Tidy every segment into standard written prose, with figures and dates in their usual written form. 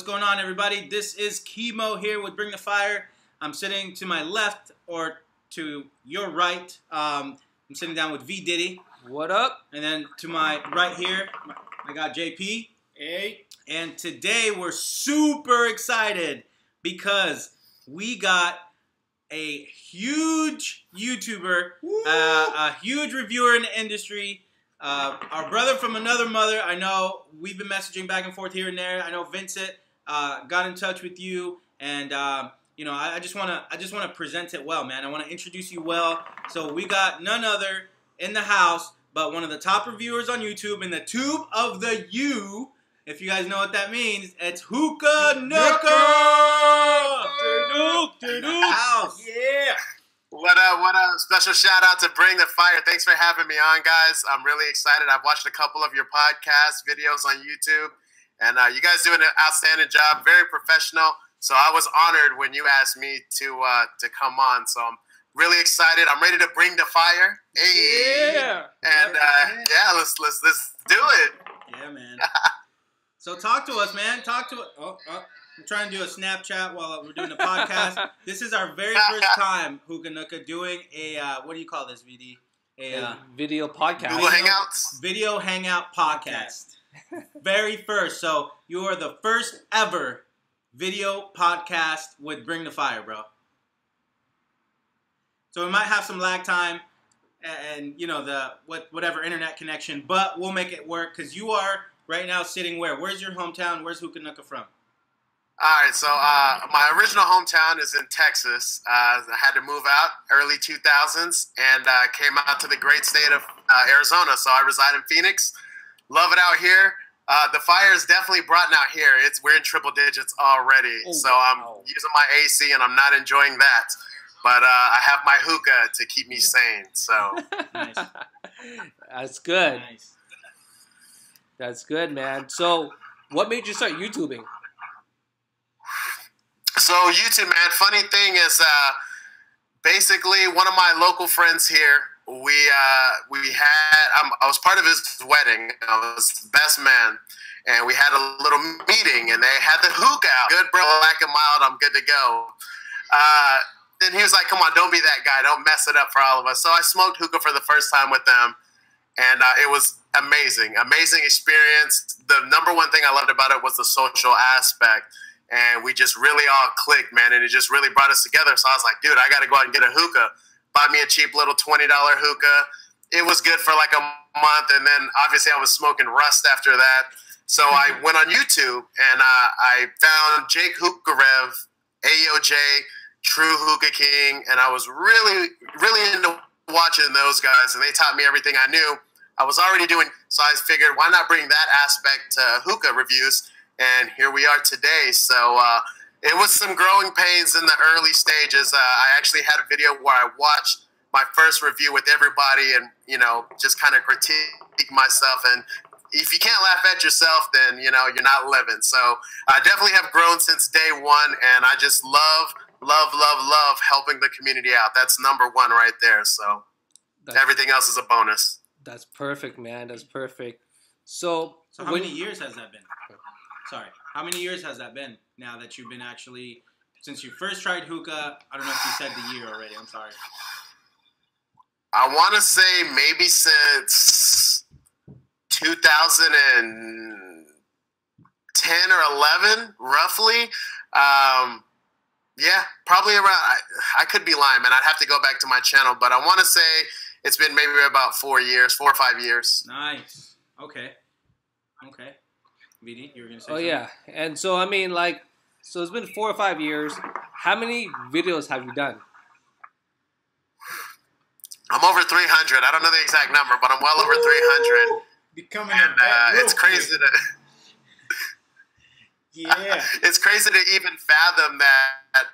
going on, everybody? This is Chemo here with Bring the Fire. I'm sitting to my left, or to your right. I'm sitting down with V Diddy. What up? And then to my right here, I got JP. Hey. And today we're super excited because we got a huge YouTuber, a huge reviewer in the industry, our brother from another mother. I know we've been messaging back and forth here and there. I know Vincent got in touch with you, and you know, I just wanna present it well, man. I want to introduce you well. So we got none other in the house but one of the top reviewers on YouTube, in the tube of the U. If you guys know what that means, it's Hookah Nuckuh! JNuc! House. Yeah! What up? Special shout out to Bring the Fire. Thanks for having me on, guys. I'm really excited. I've watched a couple of your podcast videos on YouTube, and you guys doing an outstanding job, very professional. So I was honored when you asked me to come on. So I'm really excited. I'm ready to bring the fire. Hey. Yeah! And yeah, let's do it. Yeah, man. So talk to us, man. Talk to us. Oh, I'm trying to do a Snapchat while we're doing the podcast. This is our very first time, Hookah Nuckuh, doing a, what do you call this, VD? A video podcast. Google Hangouts? Video Hangout podcast. Very first. So you are the first ever video podcast with Bring the Fire, bro. So we might have some lag time and, you know, whatever internet connection, but we'll make it work because you are right now sitting where? Where's your hometown? Where's Hookah Nuckuh from? All right, so my original hometown is in Texas. I had to move out early 2000s and came out to the great state of Arizona. So I reside in Phoenix. Love it out here. The fire is definitely brought out here. We're in triple digits already. Oh, so I'm using my AC and I'm not enjoying that. But I have my hookah to keep me sane. So Nice. That's good. Nice. That's good, man. So, what made you start YouTubing? So YouTube, man, funny thing is, basically one of my local friends here, I was part of his wedding. I was the best man, and we had a little meeting, and they had the hookah out. Good, bro, black and mild, I'm good to go. Then he was like, come on, don't be that guy. Don't mess it up for all of us. So I smoked hookah for the first time with them, and it was amazing experience. The number one thing I loved about it was the social aspect. And we just really all clicked, man, and it just really brought us together. So I was like, dude, I got to go out and get a hookah. Bought me a cheap little $20 hookah. It was good for like a month, and then obviously I was smoking rust after that. So I went on YouTube, and I found Jake Hookah AOJ, True Hookah King, and I was really, really into watching those guys, and they taught me everything I knew. I was already doing, so I figured, why not bring that aspect to hookah reviews? And here we are today. So it was some growing pains in the early stages. I actually had a video where I watched my first review with everybody and, you know, just kind of critique myself. And if you can't laugh at yourself, then, you know, you're not living. So I definitely have grown since day one. And I just love helping the community out. That's number one right there. So everything else is a bonus. That's perfect, man. That's perfect. So how many years has that been? Sorry. How many years has that been now that you've been actually, since you first tried hookah? I don't know if you said the year already. I'm sorry. I want to say maybe since 2010 or 11, roughly. Yeah, probably around, I could be lying, man. I'd have to go back to my channel, but I want to say it's been maybe about 4 or 5 years. Nice. Okay. VD, you were going to say Oh, something? yeah. And so, I mean, like, so it's been 4 or 5 years. How many videos have you done? I'm over 300. I don't know the exact number, but I'm well over 300. Becoming And it's crazy to... Yeah. It's crazy to even fathom that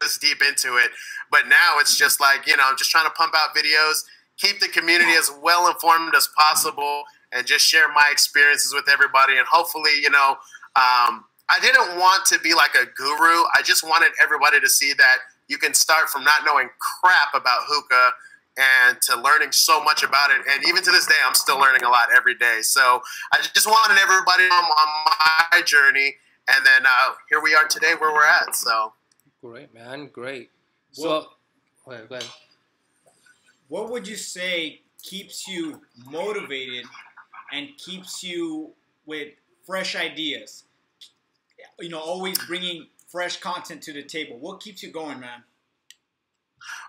this deep into it. But now it's just like, you know, just trying to pump out videos, keep the community as well informed as possible, and just share my experiences with everybody. And hopefully, you know, I didn't want to be like a guru. I just wanted everybody to see that you can start from not knowing crap about hookah and to learning so much about it. And even to this day, I'm still learning a lot every day. So I just wanted everybody on my journey And then here we are today where we're at. So Great, man. Great. Well- So, go ahead. What would you say keeps you motivated and keeps you with fresh ideas? You know, always bringing fresh content to the table. What keeps you going, man?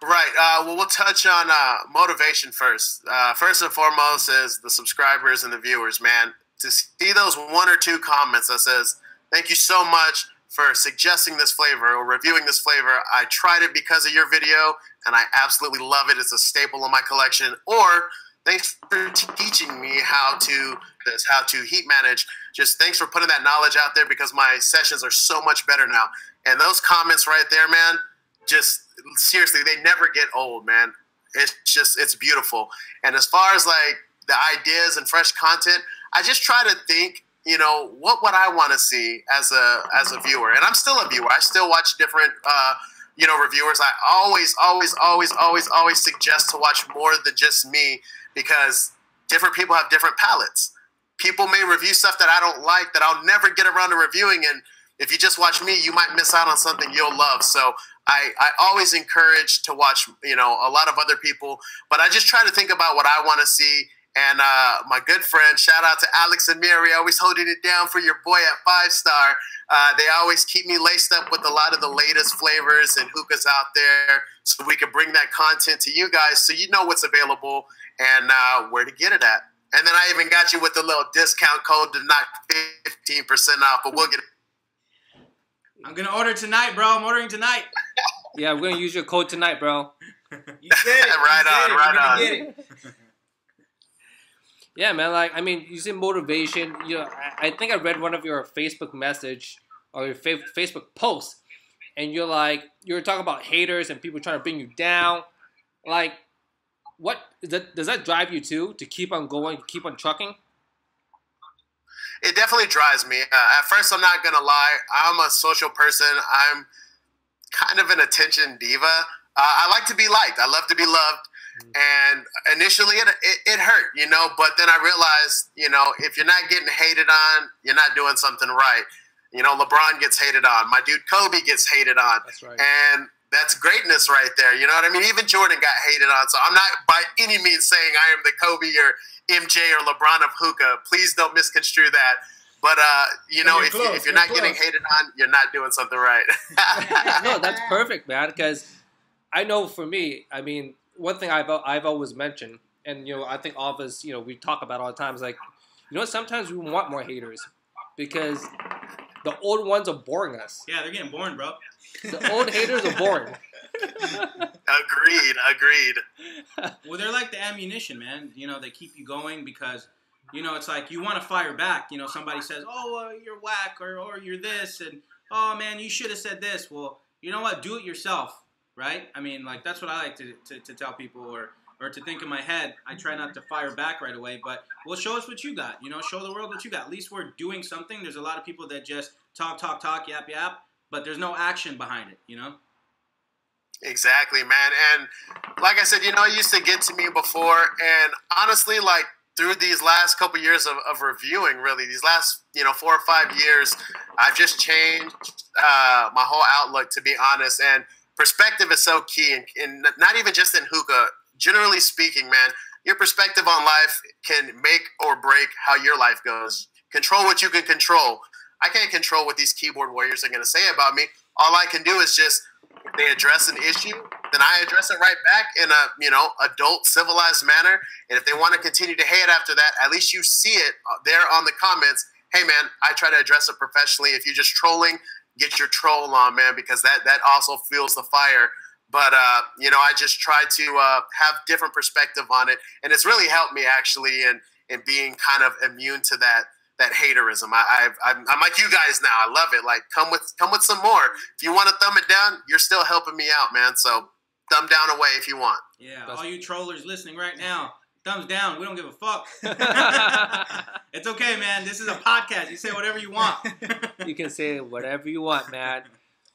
right. Well, we'll touch on motivation first. First and foremost is the subscribers and the viewers, man. To see those 1 or 2 comments that says, "Thank you so much for suggesting this flavor or reviewing this flavor. I tried it because of your video, and I absolutely love it. It's a staple in my collection." Or, "Thanks for teaching me how to heat manage. Just thanks for putting that knowledge out there because my sessions are so much better now." And those comments right there, man, just seriously, they never get old, man. It's beautiful. And as far as like the ideas and fresh content, I just try to think, you know, what would I want to see as a viewer? And I'm still a viewer. I still watch different, reviewers. I always suggest to watch more than just me because different people have different palates. People may review stuff that I don't like that I'll never get around to reviewing. And if you just watch me, you might miss out on something you'll love. So I always encourage to watch, you know, a lot of other people. But I just try to think about what I want to see. And my good friend, shout out to Alex and Mary, always holding it down for your boy at 5-star. They always keep me laced up with a lot of the latest flavors and hookahs out there so we can bring that content to you guys so you know what's available and where to get it at. And then I even got you with the little discount code to knock 15% off, but we'll get it. I'm going to order tonight, bro. I'm ordering tonight. Yeah, we're going to use your code tonight, bro. You did it. Right on, You're right gonna on. get it. Yeah, man. Like, I mean, you say motivation. You know, I think I read one of your Facebook message or your Facebook post, and you're talking about haters and people trying to bring you down. Like, what does that drive you to keep on going, keep on trucking? It definitely drives me. At first, I'm not going to lie. I'm a social person. I'm kind of an attention diva. I like to be liked. I love to be loved. And initially, it hurt, you know. But then I realized, you know, if you're not getting hated on, you're not doing something right. You know, LeBron gets hated on. My dude Kobe gets hated on. That's right. And that's greatness right there. You know what I mean? Even Jordan got hated on. So I'm not by any means saying I am the Kobe or MJ or LeBron of hookah. Please don't misconstrue that. But, you know, if you're not getting hated on, you're not doing something right. No, that's perfect, man. Because I know for me, I mean, one thing I've always mentioned, and, you know, I think all of us, you know, we talk about all the time, is like, you know, sometimes we want more haters because the old ones are boring us. Yeah, they're getting boring, bro. The old haters are boring. Agreed. Well, they're like the ammunition, man. You know, they keep you going because, you know, it's like you want to fire back. You know, somebody says, "Oh, you're whack," or "You're this," and "Oh, man, you should have said this." Well, you know what? Do it yourself, right? I mean, like, that's what I like to tell people or to think in my head. I try not to fire back right away, but, well, show us what you got. You know, show the world what you got. At least we're doing something. There's a lot of people that just talk, yap, but there's no action behind it, you know? Exactly, man. And like I said, you know, it used to get to me before. And honestly, like through these last couple years of reviewing, really, these last, you know, 4 or 5 years, I've just changed my whole outlook, to be honest. And perspective is so key. And not even just in hookah. Generally speaking, man, your perspective on life can make or break how your life goes. Control what you can control. I can't control what these keyboard warriors are going to say about me. All I can do is just, they address an issue, then I address it right back in a, you know, adult, civilized manner. And if they want to continue to hate after that, at least you see it there on the comments. Hey, man, I try to address it professionally. If you're just trolling, get your troll on, man, because that also fuels the fire. But, you know, I just try to have different perspective on it. And it's really helped me, actually, in being kind of immune to that haterism. I'm like you guys now. I love it. Like, come with some more. If you want to thumb it down, you're still helping me out, man. So thumb down away if you want. Yeah, all you trollers listening right now, thumbs down. We don't give a fuck. It's okay, man. This is a podcast. You say whatever you want. You can say whatever you want, man.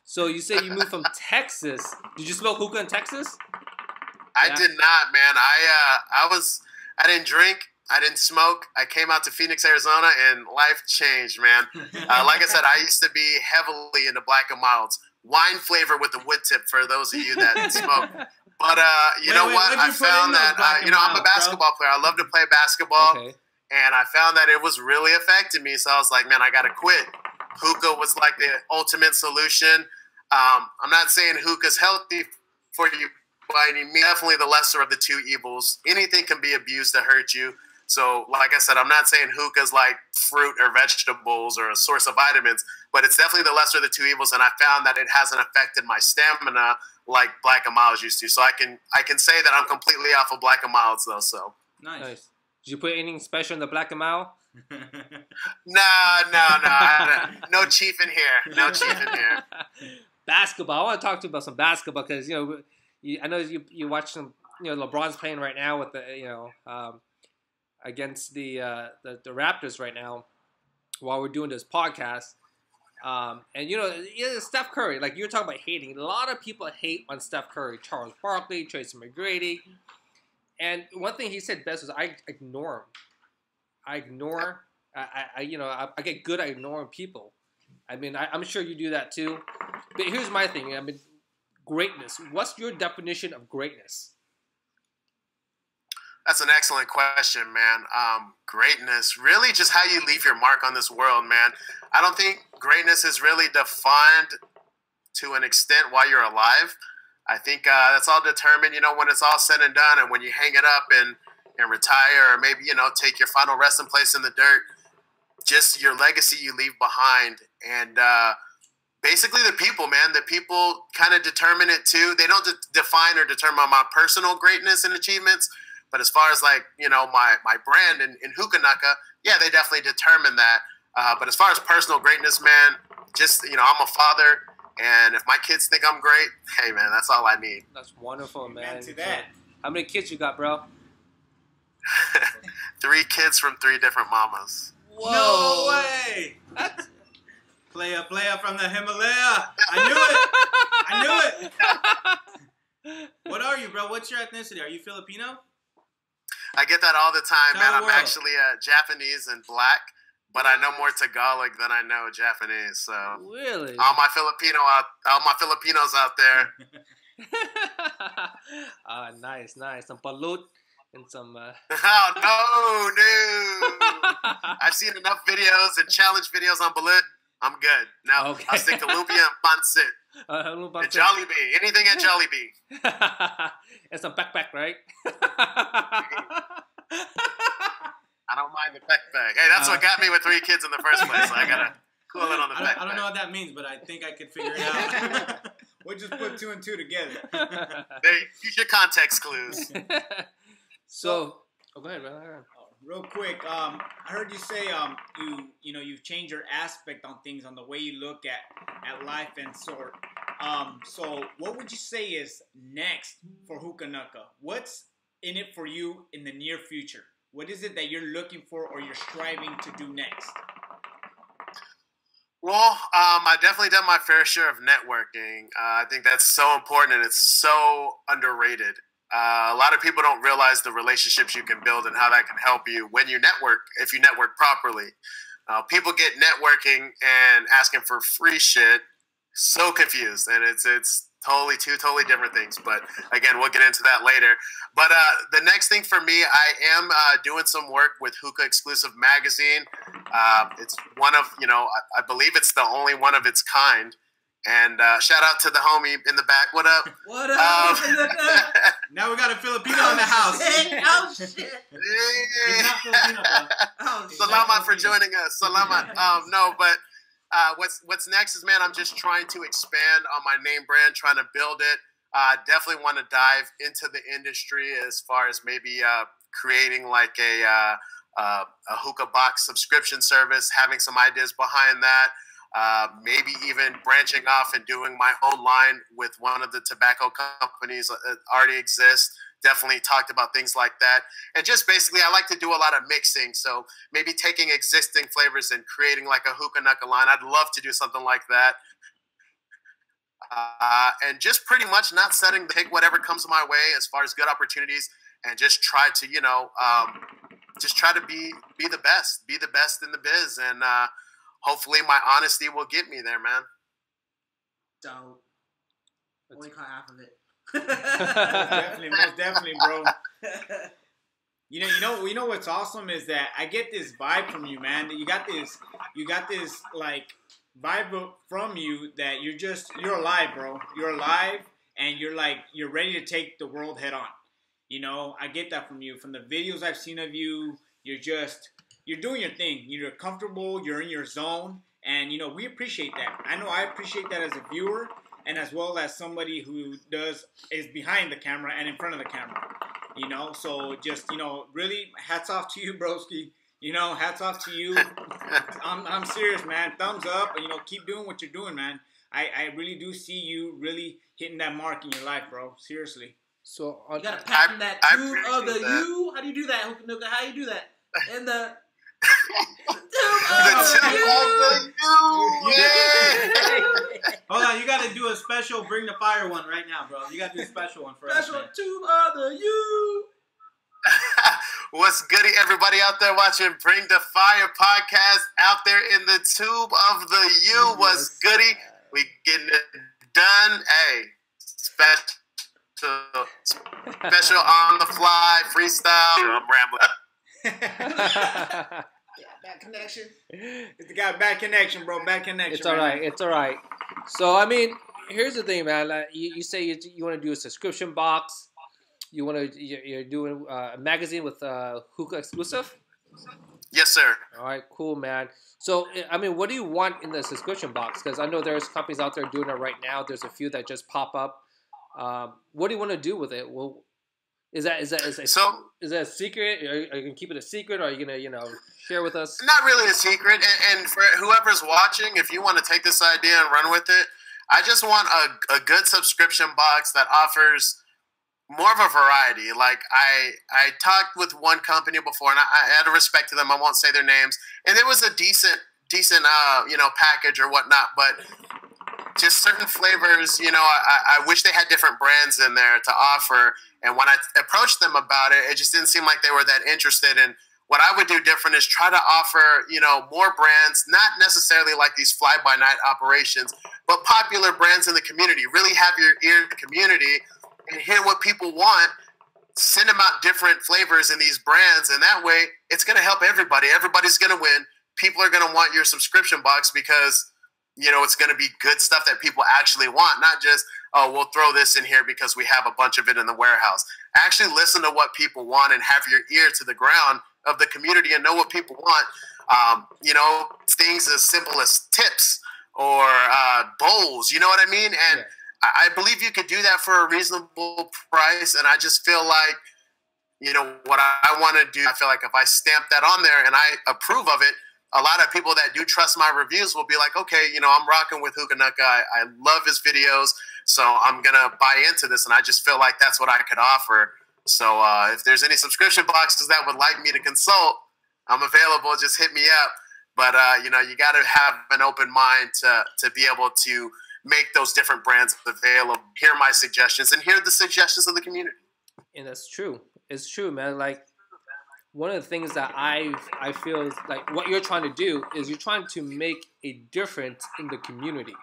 So you say you moved from Texas. Did you smoke hookah in Texas? I did not, man. I didn't drink. I didn't smoke. I came out to Phoenix, Arizona, and life changed, man. Like I said, I used to be heavily into Black and Milds. Wine flavor with the wood tip for those of you that smoke. But you know what? I found that, I'm a basketball player. I love to play basketball. Okay. And I found that it was really affecting me. So I was like, man, I got to quit. Hookah was like the ultimate solution. I'm not saying hookah's healthy for you by any means. Definitely the lesser of the two evils. Anything can be abused to hurt you. So like I said, I'm not saying hookah's like fruit or vegetables or a source of vitamins, but it's definitely the lesser of the two evils. And I found that it hasn't affected my stamina like Black and Milds used to. So I can say that I'm completely off of Black and Milds though. So Nice. Did you put anything special in the Black and Mild? No. No chief in here. No chief in here. Basketball. I want to talk to you about some basketball because I know you watch some. LeBron's playing right now with the against the Raptors right now while we're doing this podcast. And Steph Curry, like you're talking about hating. A lot of people hate on Steph Curry, Charles Barkley, Tracy McGrady. And one thing he said best was, I ignore him. I get good at ignoring people. I mean, I'm sure you do that too. But here's my thing. I mean, greatness. What's your definition of greatness? That's an excellent question, man. Greatness, really just how you leave your mark on this world, man. I don't think greatness is really defined to an extent while you're alive. I think that's all determined, when it's all said and done and when you hang it up and retire or maybe, take your final resting place in the dirt, just your legacy you leave behind. And basically the people, man, the people kind of determine it too. They don't define or determine my personal greatness and achievements. But as far as like, my brand in Hookah Nuckuh, yeah, they definitely determine that. But as far as personal greatness, man, just, I'm a father. And if my kids think I'm great, hey, man, that's all I need. That's wonderful, man. Amen to that. How many kids you got, bro? 3 kids from 3 different mamas. Whoa. No way. Playa from the Himalaya. I knew it. What are you, bro? What's your ethnicity? Are you Filipino? I get that all the time, Tell man. the I'm world. actually Japanese and black, but I know more Tagalog than I know Japanese. So Really? all my Filipinos out there. Nice. Some balut and some. Oh no! I've seen enough videos and challenge videos on balut. I'm good. Now Okay. I'll stick to lumpia and pancit. And Jollibee. Anything at Jollibee. And some backpack, right? I don't mind the backpack. Hey, that's what got me with 3 kids in the first place. So I gotta cool it on the backpack. I don't know what that means, but I think I could figure it out. We'll just put 2 and 2 together. Hey, use your context clues. So, go ahead, man. Real quick, I heard you say you've changed your aspect on things, on the way you look at life and sort. So what would you say is next for Hookah Nuckuh? What's in it for you in the near future? What is it that you're looking for or you're striving to do next? Well, I've definitely done my fair share of networking. I think that's so important and it's so underrated. A lot of people don't realize the relationships you can build and how that can help you when you network, if you network properly. People get networking and asking for free shit so confused, and it's two totally different things. But again, we'll get into that later. But the next thing for me, I am doing some work with Hookah Exclusive Magazine. It's one of, I believe it's the only one of its kind. And shout out to the homie in the back. What up? What up? Now we got a Filipino in the house. Oh, shit. He's not Filipino, bro. Oh, shit. Salamat for joining us. Salamat. No, but what's next is, man, I'm just trying to expand on my name brand, trying to build it. Definitely want to dive into the industry as far as maybe creating like a hookah box subscription service, having some ideas behind that. Maybe even branching off and doing my own line with one of the tobacco companies that already exist. Definitely talked about things like that. And just basically, I like to do a lot of mixing. So maybe taking existing flavors and creating like a Hookah Nuckuh line. I'd love to do something like that. And just pretty much not pick whatever comes my way as far as good opportunities and just try to, just try to be the best in the biz, and hopefully my honesty will get me there, man. Dope. Only caught half of it. Most definitely, bro. You know what's awesome is that I get this vibe from you, man. That you got this like vibe from you that you're alive, bro. You're alive, and you're ready to take the world head on. You know, I get that from you. From the videos I've seen of you, you're doing your thing. You're comfortable. You're in your zone, and we appreciate that. I know I appreciate that as a viewer, and as well as somebody who is behind the camera and in front of the camera. So just, really hats off to you, broski. Hats off to you. I'm serious, man. Thumbs up. Keep doing what you're doing, man. I really do see you really hitting that mark in your life, bro. Seriously. So you gotta patent that tube of the U. How do you do that, Hookah Nuckuh? How do you do that? And the Hold on, you gotta do a special Bring the Fire one right now, bro. You gotta do a special one for us. Special tube of the U. What's goody, everybody out there watching Bring the Fire podcast out there in the tube of the U? What's goody? We getting it done. Hey, special on the fly freestyle. I'm rambling. Bad connection. It's got bad connection, bro. Bad connection. It's all right. It's all right. So I mean, here's the thing, man. Like, you say you want to do a subscription box. You're doing a magazine with Hookah exclusive. Yes, sir. All right, cool, man. So I mean, what do you want in the subscription box? Because I know there's companies out there doing it right now. There's a few that just pop up. What do you want to do with it? Well, is that a secret? Are you gonna keep it a secret, or are you gonna share with us? Not really a secret. And for whoever's watching, if you want to take this idea and run with it, I just want a good subscription box that offers more of a variety. Like I talked with one company before, and I out of respect to them, I won't say their names, and it was a decent package or whatnot, but just certain flavors, I wish they had different brands in there to offer. And when I approached them about it, it just didn't seem like they were that interested. And what I would do different is try to offer, more brands, not necessarily like these fly-by-night operations, but popular brands in the community. Really have your ear in the community and hear what people want. Send them out different flavors in these brands, and that way it's going to help everybody. Everybody's going to win. People are going to want your subscription box because it's going to be good stuff that people actually want, not just, oh, we'll throw this in here because we have a bunch of it in the warehouse. Actually listen to what people want and have your ear to the ground of the community and know what people want. Things as simple as tips or bowls, you know what I mean? And I believe you could do that for a reasonable price, and I just feel like, what I want to do, I feel like if I stamp that on there and I approve of it, a lot of people that do trust my reviews will be like, okay, I'm rocking with Hookah Nuckuh. I love his videos, so I'm going to buy into this, and I just feel like that's what I could offer. So if there's any subscription boxes that would like me to consult, I'm available. Just hit me up. But, you got to have an open mind to be able to make those different brands available, hear my suggestions, and hear the suggestions of the community. And that's true. It's true, man. Like, one of the things that I feel is like what you're trying to do is you're trying to make a difference in the community,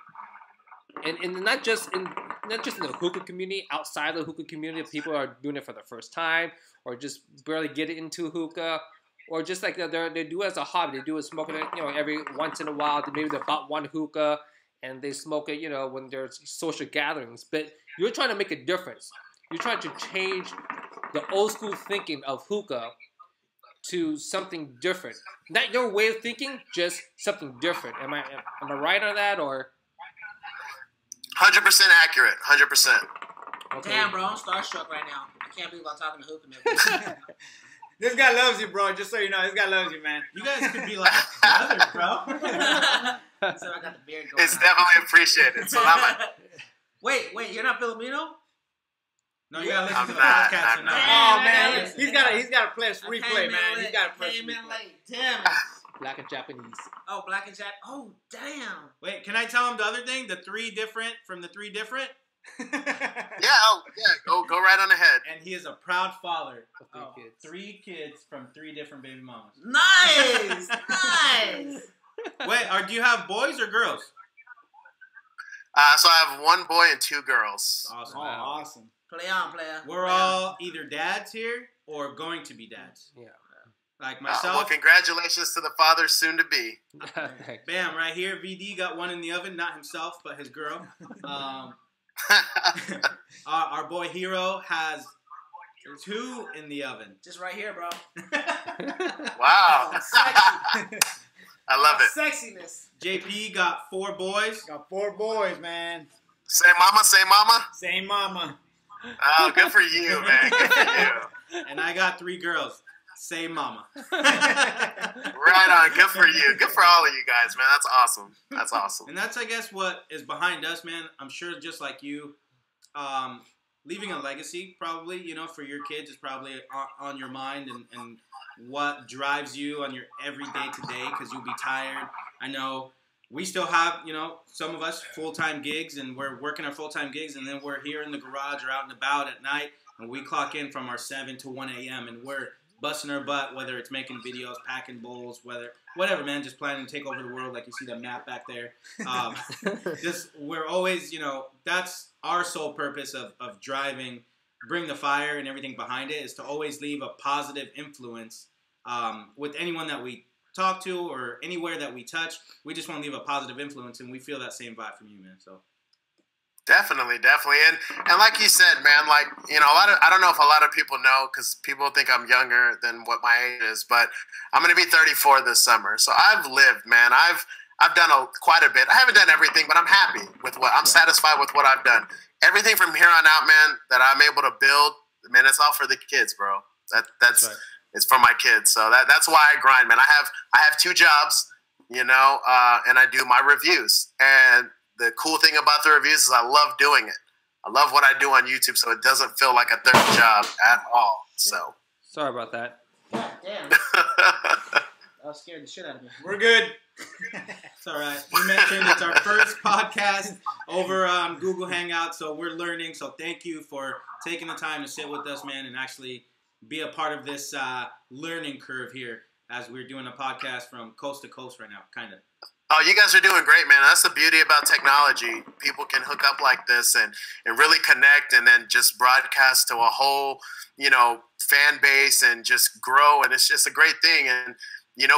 and not just in the hookah community. Outside the hookah community, people are doing it for the first time, or just barely get into hookah, or just like they do it as a hobby. They do it smoking it, every once in a while. Maybe they bought one hookah and they smoke it, when there's social gatherings. But you're trying to make a difference. You're trying to change the old school thinking of hookah to something different. Not your way of thinking, just something different. Am I right on that, or? 100% accurate. 100%. Okay. Damn, bro, I'm starstruck right now. I can't believe I'm talking to Hookah Nuckuh. This guy loves you, bro. Just so you know, this guy loves you, man. You guys could be like brothers, bro. So I got the beard going. It's definitely appreciated. So Wait, you're not Filipino? No, you gotta listen to the podcast. Oh man, he's got to play a replay, man. He's got to play. Came in late. Damn it. Black and Japanese. Oh, black and Japanese. Oh, damn. Wait, can I tell him the other thing? The three different. Go right on ahead. And he is a proud father Of of 3 kids from 3 different baby mamas. Nice, nice. Wait, do you have boys or girls? So I have 1 boy and 2 girls. Awesome. Oh, awesome. Play on, player. We're all either dads here or going to be dads. Yeah. Like Well, myself. congratulations to the father soon to be. Thanks. Bam, right here. VD got one in the oven, not himself, but his girl. Our boy Hero has 2 in the oven. Just right here, bro. Wow. Sexy. I love it. Sexiness. JP got 4 boys. Got 4 boys, man. Say mama, say mama. Same mama. Oh, good for you, man. Good for you. And I got 3 girls. Same mama. Right on. Good for you. Good for all of you guys, man. That's awesome. That's awesome. And that's, I guess, what is behind us, man. I'm sure just like you, leaving a legacy probably, for your kids is probably on your mind and what drives you on your everyday to day because you'll be tired. I know we still have, some of us full-time gigs and we're working our full-time gigs and then we're here in the garage or out and about at night and we clock in from our 7 to 1 a.m. and we're busting our butt, whether it's making videos, packing bowls, whatever, man, just planning to take over the world like you see the map back there. We're always, that's our sole purpose of driving, bring the fire and everything behind it is to always leave a positive influence with anyone that we talk to or anywhere that we touch. We just want to leave a positive influence and we feel that same vibe from you, man. So. Definitely. And like you said, man, like, I don't know if a lot of people know because people think I'm younger than what my age is, but I'm going to be 34 this summer. So I've lived, man. I've done quite a bit. I haven't done everything, but I'm happy with I'm satisfied with what I've done. Everything from here on out, man, that I'm able to build, man, it's all for the kids, bro. That's right. It's for my kids. So that's why I grind, man. I have 2 jobs, and I do my reviews. And the cool thing about the reviews is I love doing it. I love what I do on YouTube, so it doesn't feel like a 3rd job at all. So Sorry about that. God damn. That scared the shit out of me. We're good. It's all right. We mentioned it's our first podcast over on Google Hangouts, so we're learning. So thank you for taking the time to sit with us, man, and actually be a part of this learning curve here as we're doing a podcast from coast to coast right now, kind of. Oh, you guys are doing great, man. That's the beauty about technology. People can hook up like this and really connect and then just broadcast to a whole, fan base and just grow. And it's just a great thing. And,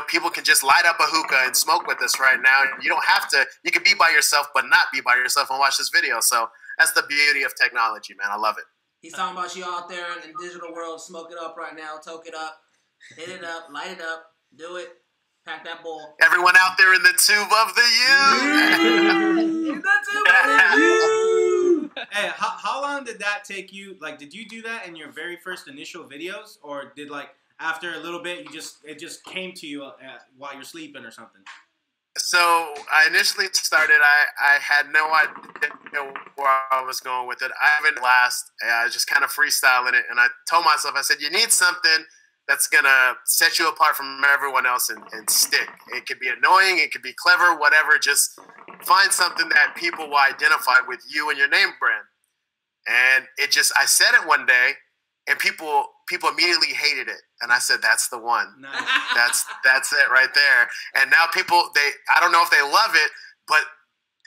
people can just light up a hookah and smoke with us right now. You don't have to. You can be by yourself but not be by yourself and watch this video. So that's the beauty of technology, man. I love it. He's talking about you out there in the digital world. Smoke it up right now. Toke it up. Hit it up. Light it up. Do it. Pack that bowl. Everyone out there in the tube of the U. In the tube of the U. Hey, how long did that take you? Like, did you do that in your very first initial videos? Or did, after a little bit, it just came to you while you're sleeping or something? So I initially started, I had no idea where I was going with it. I haven't I was just kind of freestyling it. And I told myself, I said, you need something that's going to set you apart from everyone else and stick. It could be annoying. It could be clever, whatever. Just find something that people will identify with you and your name brand. And I said it one day and people immediately hated it. And I said, that's the one. Nice. That's it right there. And now I don't know if they love it, but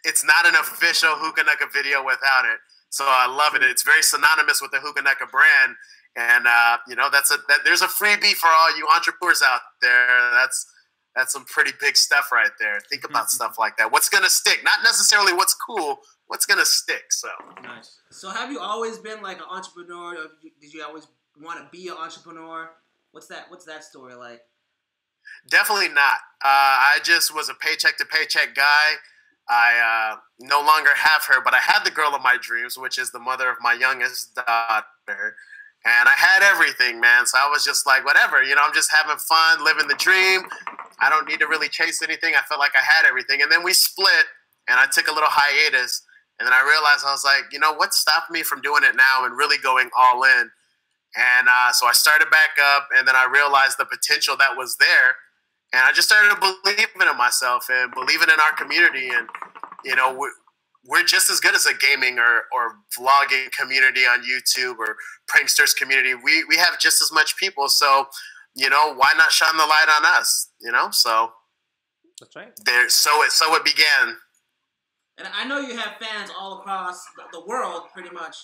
it's not an official Hookah Nuckuh video without it. So I love it. It's very synonymous with the Hookah Nuckuh brand. And, there's a freebie for all you entrepreneurs out there. That's some pretty big stuff right there. Think about stuff like that. What's going to stick? Not necessarily what's cool. What's going to stick? So Nice. So have you always been like an entrepreneur? Or did you always want to be an entrepreneur? What's that story like? Definitely not. I just was a paycheck to paycheck guy. I no longer have her, but I had the girl of my dreams, which is the mother of my youngest daughter. And I had everything, man. So I was just like, whatever, I'm just having fun, living the dream. I don't need to really chase anything. I felt like I had everything. And then we split, and I took a little hiatus. And then I realized, I was like, what's stopping me from doing it now and really going all in? And so I started back up, and then I realized the potential that was there. And I just started believing in myself and believing in our community. And, we're just as good as a gaming or vlogging community on YouTube or pranksters community. We have just as much people. So, why not shine the light on us? So that's right. So it began. And I know you have fans all across the world, pretty much.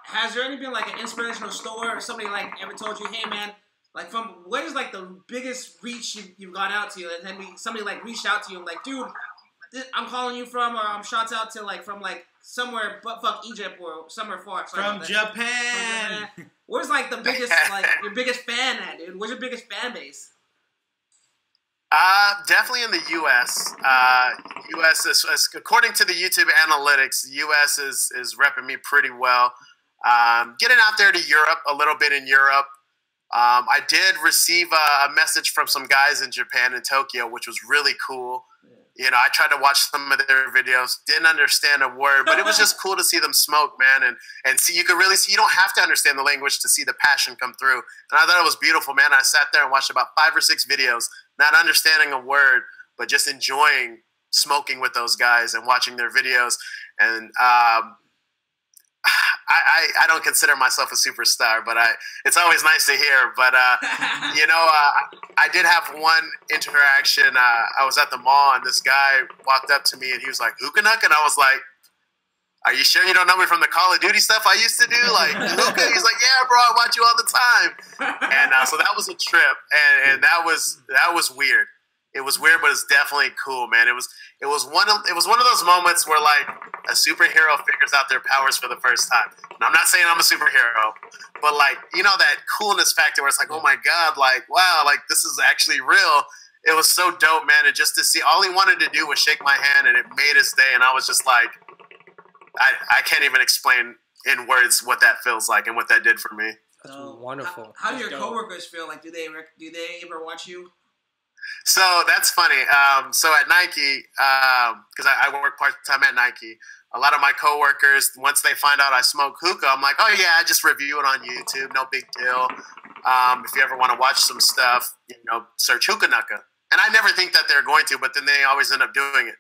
Has there any been like an inspirational story or somebody like ever told you, hey man, like from what is like the biggest reach you've gone out to, and then somebody like reached out to you and like, dude, I'm calling you from, or I'm shouts out to like from like somewhere but fuck Egypt or somewhere far. From Japan. Where's like the biggest like your biggest fan at, dude? Where's your biggest fan base? Definitely in the U.S. U.S. is, according to the YouTube analytics, U.S. is repping me pretty well. Getting out there to Europe, a little bit in Europe. I did receive a message from some guys in Japan, in Tokyo, which was really cool. I tried to watch some of their videos, didn't understand a word, but it was just cool to see them smoke, man, and see, you could really see, you don't have to understand the language to see the passion come through. And I thought it was beautiful, man. I sat there and watched about 5 or 6 videos, not understanding a word, but just enjoying smoking with those guys and watching their videos. And I don't consider myself a superstar, but it's always nice to hear. But I did have one interaction. I was at the mall and this guy walked up to me and he was like, "Hookah Nuckuh," and I was like, "Are you sure you don't know me from the Call of Duty stuff I used to do? Like hookah?" He's like, "Yeah, bro, I watch you all the time." And so that was a trip, and that was weird. It was weird, but it's definitely cool, man. It was one of those moments where like a superhero figures out their powers for the first time. And I'm not saying I'm a superhero, but like that coolness factor where it's like, oh my god, like wow, like this is actually real. It was so dope, man. And just to see, all he wanted to do was shake my hand, and it made his day. And I was just like, I can't even explain in words what that feels like and what that did for me. That's wonderful. How do your coworkers feel? Like, do they ever watch you? So that's funny. So at Nike, because I work part-time at Nike, a lot of my coworkers, once they find out I smoke hookah, I'm like, oh yeah, I just review it on YouTube, no big deal. If you ever want to watch some stuff, search Hookah Nuckuh. And I never think that they're going to, but then they always end up doing it.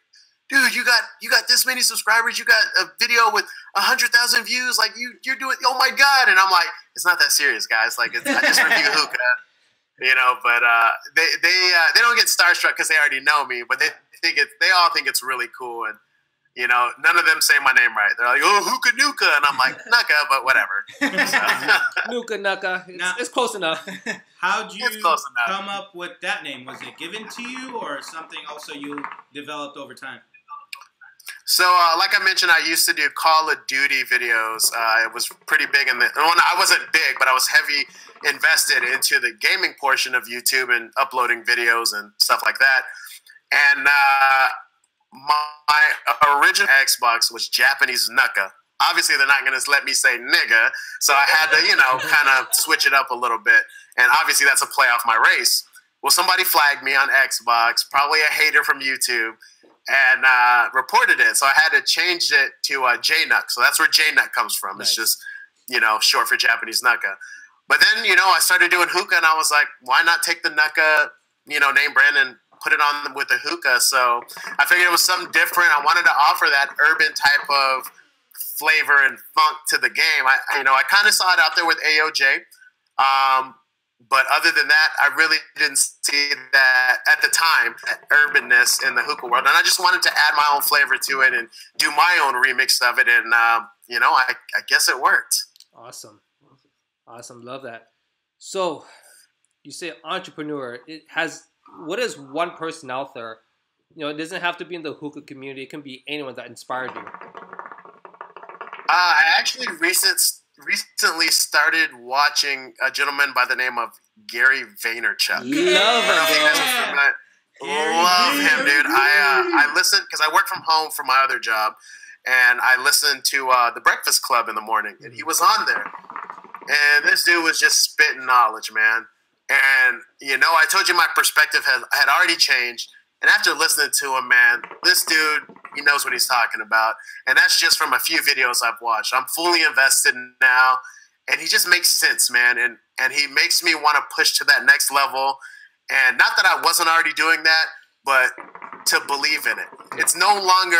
Dude, you got this many subscribers, you got a video with 100,000 views, like you're doing, oh my god. And I'm like, it's not that serious, guys. Like I just review hookah. But they don't get starstruck because they already know me, but they all think it's really cool, and none of them say my name right. They're like, oh, Hookah Nuckuh, and I'm like, Nuckuh, but whatever. Hookah Nuckuh, it's close enough. How'd you come up with that name? Was it given to you, or something also you developed over time? So, like I mentioned, I used to do Call of Duty videos. It was pretty big I wasn't big, but I was heavy invested into the gaming portion of YouTube and uploading videos and stuff like that. And my original Xbox was Japanese Nuckuh. Obviously, they're not going to let me say nigga, so I had to, kind of switch it up a little bit. And obviously, that's a play off my race. Well, somebody flagged me on Xbox, probably a hater from YouTube, and reported it. So I had to change it to JNuc. So that's where JNuc comes from. Nice. It's just, short for Japanese Nuckuh. But then, I started doing hookah, and I was like, why not take the Nuckuh, name brand and put it on with the hookah? So I figured it was something different. I wanted to offer that urban type of flavor and funk to the game. I kind of saw it out there with AOJ. But other than that, I really didn't see that at the time, that urbanness in the hookah world. And I just wanted to add my own flavor to it and do my own remix of it. And, I guess it worked. Awesome. Love that. So you say entrepreneur. What is one person out there? It doesn't have to be in the hookah community. It can be anyone that inspired you. I actually recently started watching a gentleman by the name of Gary Vaynerchuk. Love him, dude. I listen because I work from home for my other job, and I listen to The Breakfast Club in the morning, and he was on there. And this dude was just spitting knowledge, man. And, I told you my perspective had already changed. And after listening to him, man, this dude, he knows what he's talking about. And that's just from a few videos I've watched. I'm fully invested now. And he just makes sense, man. And he makes me want to push to that next level. And not that I wasn't already doing that, but to believe in it. It's no longer,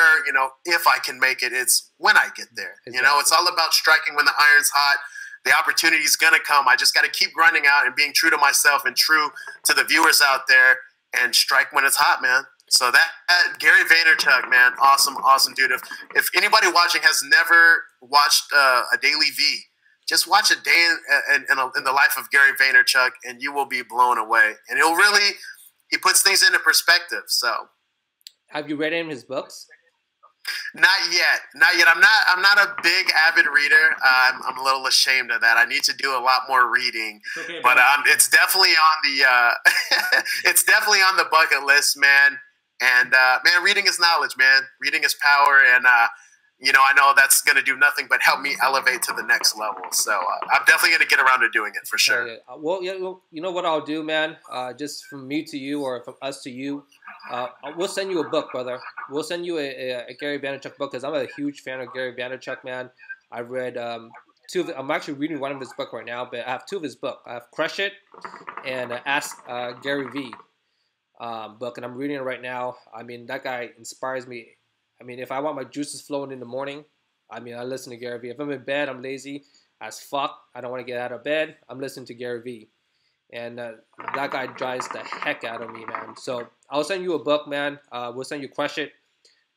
if I can make it, it's when I get there. Exactly. It's all about striking when the iron's hot. The opportunity is going to come. I just got to keep grinding out and being true to myself and true to the viewers out there and strike when it's hot, man. So that Gary Vaynerchuk, man, awesome dude. If anybody watching has never watched a Daily V, just watch a day in the life of Gary Vaynerchuk, and you will be blown away. And he puts things into perspective. So, have you read any of his books? Not yet. I'm not a big avid reader. I'm a little ashamed of that. I need to do a lot more reading. Okay, but it's definitely on the it's definitely on the bucket list, man. And man, reading is knowledge, man. Reading is power, and I know that's going to do nothing but help me elevate to the next level. So I'm definitely going to get around to doing it for sure. Yeah. Well, you know what I'll do, man? Just from me to you, or from us to you, we'll send you a book, brother. We'll send you a Gary Vaynerchuk book, because I'm a huge fan of Gary Vaynerchuk, man. I've read two of it. I'm actually reading one of his books right now, but I have two of his books. I have Crush It and Ask Gary V book, and I'm reading it right now. I mean, that guy inspires me. I mean, if I want my juices flowing in the morning, I listen to Gary V. If I'm in bed, I'm lazy as fuck, I don't want to get out of bed, I'm listening to Gary V. And that guy drives the heck out of me, man. So I'll send you a book, man. We'll send you Crush It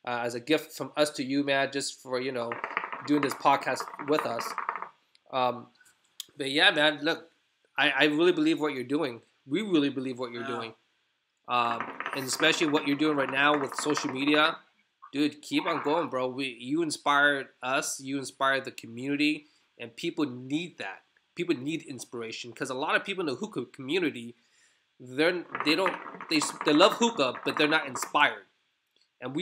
as a gift from us to you, man, just for, doing this podcast with us. But yeah, man, look, I really believe what you're doing. We really believe what you're doing. And especially what you're doing right now with social media. Dude, keep on going, bro. You inspired us. You inspired the community. And people need that. People need inspiration. Because a lot of people in the hookah community, they love hookah, but they're not inspired. And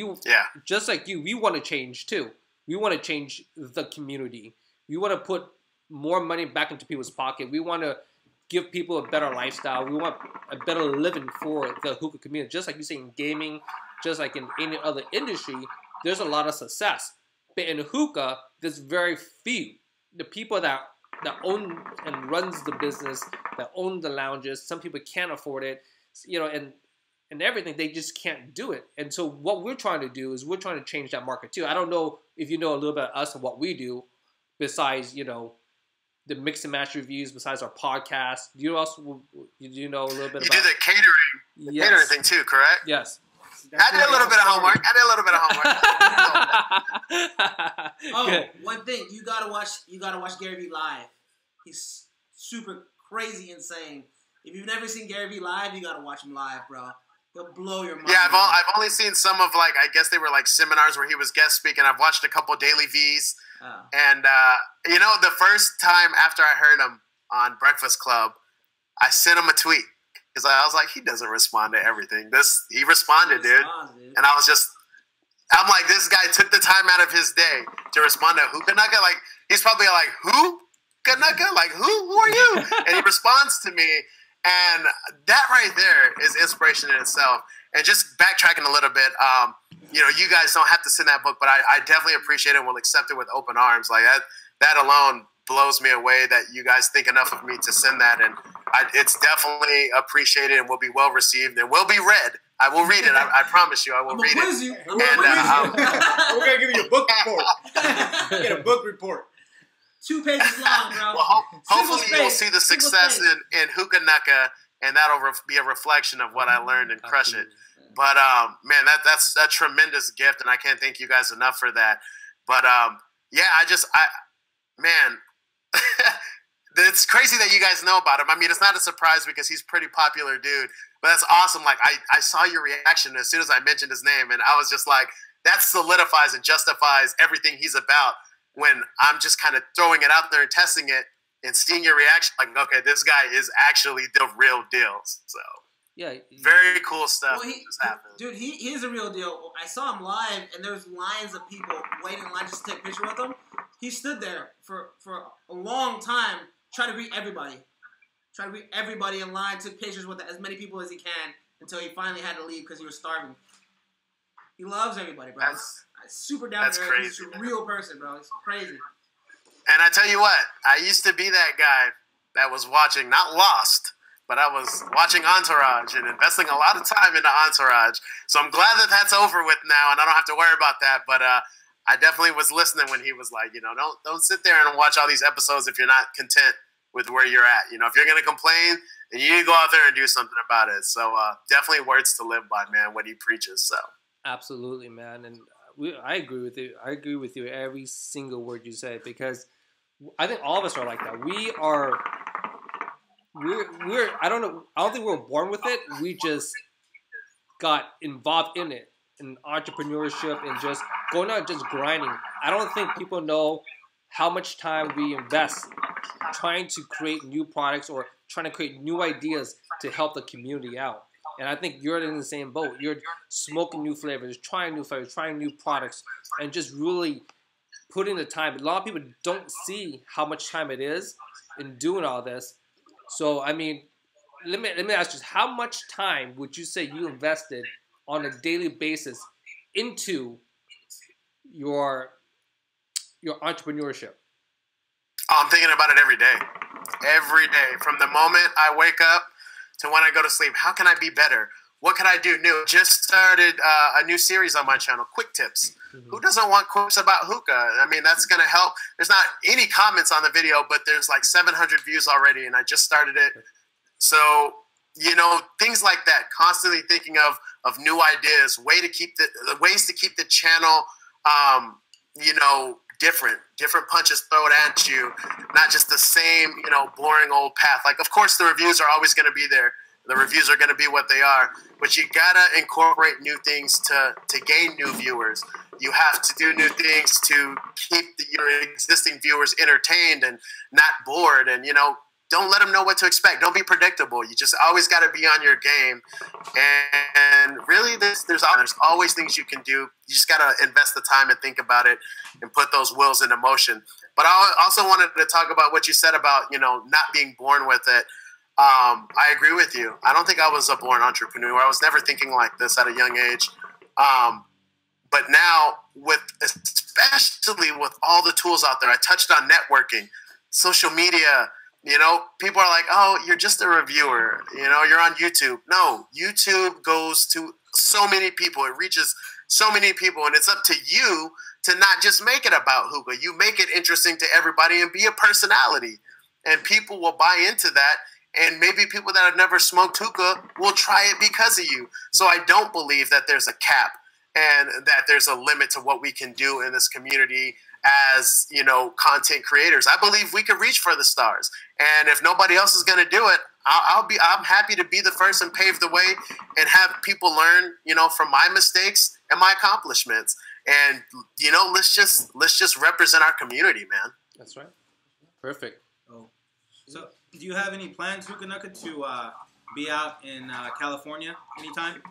just like you, we want to change too. We want to change the community. We want to put more money back into people's pocket. We want to give people a better lifestyle. We want a better living for the hookah community. Just like you say in gaming, just like in any other industry, there's a lot of success. But in hookah, there's very few. The people that own and runs the business, that own the lounges, some people can't afford it, and everything, they just can't do it. And so what we're trying to do is we're trying to change that market too. I don't know if you know a little bit about us and what we do, besides, the mix and match reviews, besides our podcast. Do you know a little bit about? You do the catering thing too, correct? Yes. I did a little bit of homework. One thing, you gotta watch Gary Vee live. He's super crazy insane. If you've never seen Gary Vee live, you gotta watch him live, bro. He'll blow your mind. Yeah, I've only seen some of, I guess they were seminars where he was guest speaking. I've watched a couple Daily V's. Oh. And, the first time after I heard him on Breakfast Club, I sent him a tweet. Because I was like, he doesn't respond to everything. He responded, dude. And I was I'm like, this guy took the time out of his day to respond to Hookah Nuckuh. He's probably like, who? Hookah Nuckuh? Who are you? And he responds to me. And that right there is inspiration in itself. And just backtracking a little bit, you guys don't have to send that book, but I definitely appreciate it and will accept it with open arms. That alone blows me away that you guys think enough of me to send that. And it's definitely appreciated and will be well received and will be read. I will read it. I promise you, I will read it. We're going to give you a book report. Get a book report. 2 pages long, bro. Well, hopefully you'll see the success in Hookah Nuckuh, and that'll be a reflection of what I learned and Crush It. But, man, that's a tremendous gift, and I can't thank you guys enough for that. But, man, it's crazy that you guys know about him. I mean, it's not a surprise because he's a pretty popular dude, but that's awesome. I saw your reaction as soon as I mentioned his name, and I was just like, that solidifies and justifies everything he's about. When I'm just kind of throwing it out there and testing it and seeing your reaction, okay, this guy is actually the real deal. So, yeah, very cool stuff. Well, dude, he is a real deal. I saw him live, and there's lines of people waiting in line just to take a picture with him. He stood there for a long time, trying to greet everybody. In line, took pictures with as many people as he can until he finally had to leave because he was starving. He loves everybody, bro. That's super down there. Crazy. He's a real person, bro. It's crazy. And I tell you what, I used to be that guy that was watching, not Lost, but I was watching Entourage and investing a lot of time into Entourage. So I'm glad that that's over with now, and I don't have to worry about that. But I definitely was listening when he was like, don't sit there and watch all these episodes if you're not content with where you're at. If you're going to complain, then you need to go out there and do something about it. So definitely words to live by, man, what he preaches. So Absolutely, man. And I agree with you. I agree with you every single word you say, because I think all of us are like that. We're I don't know. I don't think we were born with it. We just got involved in it, in entrepreneurship and just going out, just grinding. I don't think people know how much time we invest trying to create new products or trying to create new ideas to help the community out. And I think you're in the same boat. You're smoking new flavors, trying new products, and just really putting the time. A lot of people don't see how much time it is in doing all this. So, I mean, let me ask you, how much time would you say you invested on a daily basis into your entrepreneurship? I'm thinking about it every day. Every day. From the moment I wake up to when I go to sleep. How can I be better? What can I do new? Just started a new series on my channel, Quick Tips. Mm-hmm. Who doesn't want quips about hookah? I mean, that's going to help. There's not any comments on the video, but there's like 700 views already, and I just started it. So, things like that, constantly thinking of new ideas, ways to keep the channel, different punches thrown at you, not just the same, boring old path. Like, of course, the reviews are always going to be there. The reviews are going to be what they are, but you got to incorporate new things to gain new viewers. You have to do new things to keep your existing viewers entertained and not bored, and, don't let them know what to expect. Don't be predictable. You just always got to be on your game. And really, there's always things you can do. You just got to invest the time and think about it and put those wheels into motion. But I also wanted to talk about what you said about, not being born with it. I agree with you. I don't think I was a born entrepreneur. I was never thinking like this at a young age. But now, especially with all the tools out there, I touched on networking, social media. People are like, oh, you're just a reviewer. You're on YouTube. No, YouTube goes to so many people. It reaches so many people, and it's up to you to not just make it about hookah. You make it interesting to everybody and be a personality, and people will buy into that. And maybe people that have never smoked hookah will try it because of you. So I don't believe that there's a cap and that there's a limit to what we can do in this community as, content creators. I believe we could reach for the stars. And if nobody else is going to do it, I'm happy to be the first and pave the way and have people learn, from my mistakes and my accomplishments. And, let's just represent our community, man. That's right. Perfect. Oh, so do you have any plans, Hookah Nuckuh, to be out in California anytime?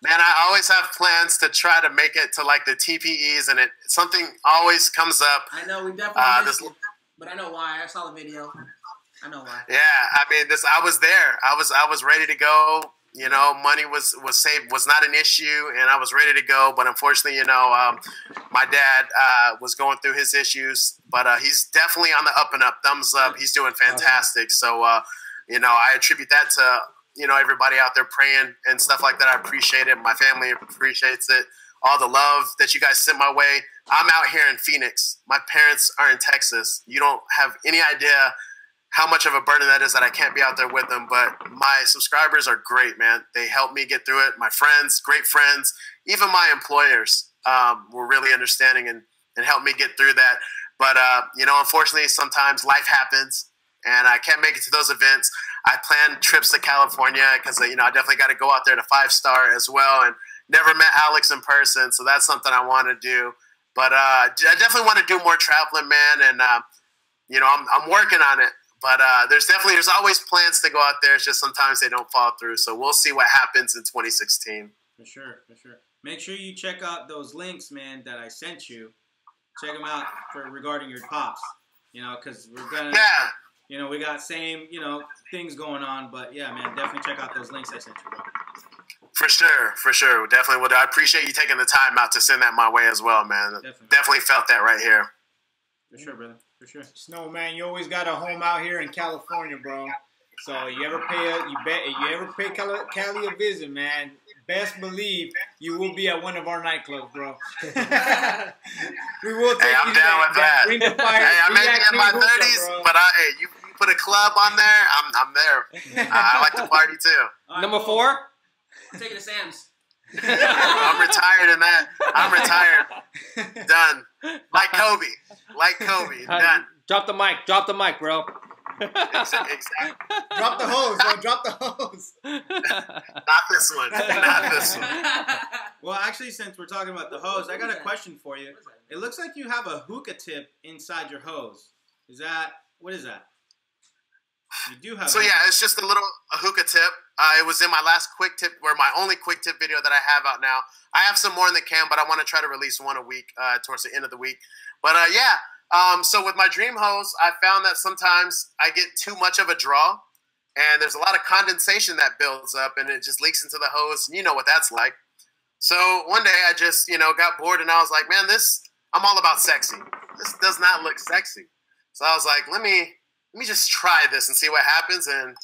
Man, I always have plans to try to make it to like the TPEs, and something always comes up. I know we definitely missed you, but I know why. I saw the video. I know why. Yeah, I mean, I was there. I was ready to go. Money was not an issue, and I was ready to go. But unfortunately, my dad was going through his issues, but he's definitely on the up and up. Thumbs up. He's doing fantastic. So, I attribute that to everybody out there praying and stuff like that. I appreciate it. My family appreciates it. All the love that you guys sent my way. I'm out here in Phoenix. My parents are in Texas. You don't have any idea how much of a burden that is that I can't be out there with them. But my subscribers are great, man. They help me get through it. My friends, great friends, even my employers were really understanding and helped me get through that. But, unfortunately, sometimes life happens and I can't make it to those events. I plan trips to California because, I definitely got to go out there to 5-star as well, and never met Alex in person. So that's something I want to do. But I definitely want to do more traveling, man. And, I'm working on it. But there's always plans to go out there. It's just sometimes they don't fall through. So we'll see what happens in 2016. For sure. Make sure you check out those links, man, that I sent you. Check them out regarding your pops. Because we're gonna. Yeah. We got same, things going on. But yeah, man, definitely check out those links I sent you, bro. For sure. Definitely would. I appreciate you taking the time out to send that my way as well, man. Definitely felt that right here. For sure, brother. For sure. Snow, man, you always got a home out here in California, bro. So you ever pay Cali a visit, man? Best believe you will be at one of our nightclubs, bro. We will take I'm down with that. Ring of Fire. Hey, I may be in my 30s, but you put a club on there, I'm there. I like to party too. Right, Number 4? Take it to Sam's. I'm retired in that. I'm retired. Done. Like Kobe. Done. Drop the mic, bro. Exactly. Drop the hose, bro. Drop the hose. Not this one. Not this one. Well, actually, since we're talking about the hose, I got a question for you. It looks like you have a hookah tip inside your hose. What is that? You do have. So yeah, it's just a hookah tip. It was in my last quick tip, or my only quick tip video that I have out now. I have some more in the can, but I want to try to release one a week towards the end of the week. But so with my dream hose, I found that sometimes I get too much of a draw, and there's a lot of condensation that builds up, and it just leaks into the hose. And you know what that's like. So one day I just got bored, and I was like, man, I'm all about sexy. This does not look sexy. So I was like, let me just try this and see what happens. And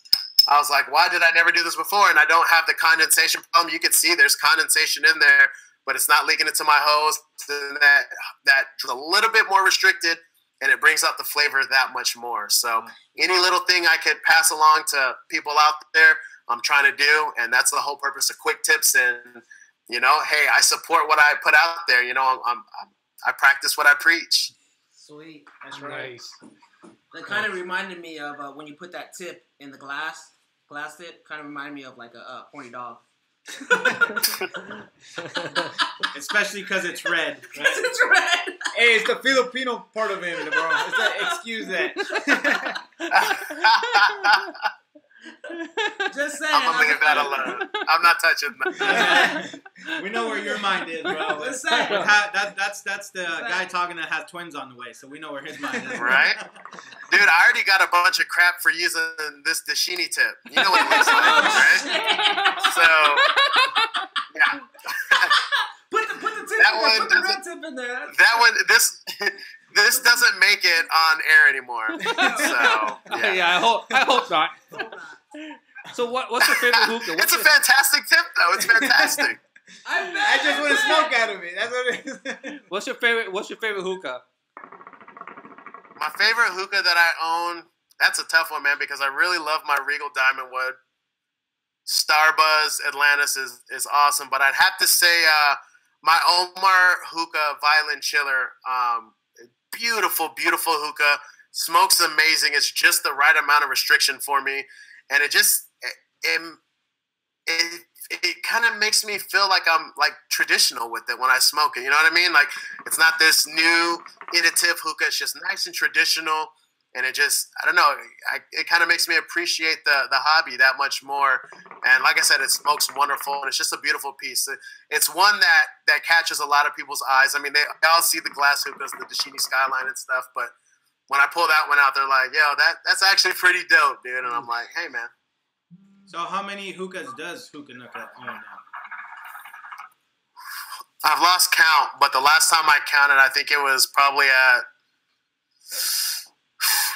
I was like, why did I never do this before? And I don't have the condensation problem. You can see there's condensation in there, but it's not leaking into my hose. And that's a little bit more restricted, and it brings out the flavor that much more. So any little thing I could pass along to people out there, I'm trying to do. And that's the whole purpose of quick tips. And, hey, I support what I put out there. I practice what I preach. Sweet. That's right. Nice. That kind of reminded me of when you put that tip in the glass tip, kind of reminded me of like a horny dog. Especially because it's red. Because it's red. Hey, it's the Filipino part of him, bro. Excuse that. Just saying. I'm going to leave that alone. I'm not touching that. We know where your mind is, bro. Just saying. That's the guy talking that has twins on the way, so we know where his mind is. Right? Dude, I already got a bunch of crap for using this Dashini tip. You know what it looks like, right? So, yeah. Put the tip That in one there. Put the red tip in there. That one, this doesn't make it on air anymore. So, Yeah, I hope not. So what's your favorite hookah? It's a fantastic tip, though. It's fantastic. I just want to smoke out of it. That's what it is. What's your favorite hookah? My favorite hookah that I own, that's a tough one, man, because I really love my Regal Diamond Wood. Starbuzz Atlantis is awesome, but I'd have to say my Omar Hookah Violin Chiller, beautiful, beautiful hookah. Smoke's amazing. It's just the right amount of restriction for me, and it kind of makes me feel like I'm like traditional with it when I smoke it. You know what I mean? Like it's not this new innovative hookah. It's just nice and traditional. And it just, I don't know, it kind of makes me appreciate the hobby that much more. And like I said, it smokes wonderful, and it's just a beautiful piece. It's one that catches a lot of people's eyes. I mean, they all see the glass hookahs, the Dashini Skyline and stuff, but when I pull that one out, they're like, yo, that's actually pretty dope, dude. And I'm like, hey, man. So how many hookahs does Hookah Nuckuh own now? I've lost count, but the last time I counted, I think it was probably at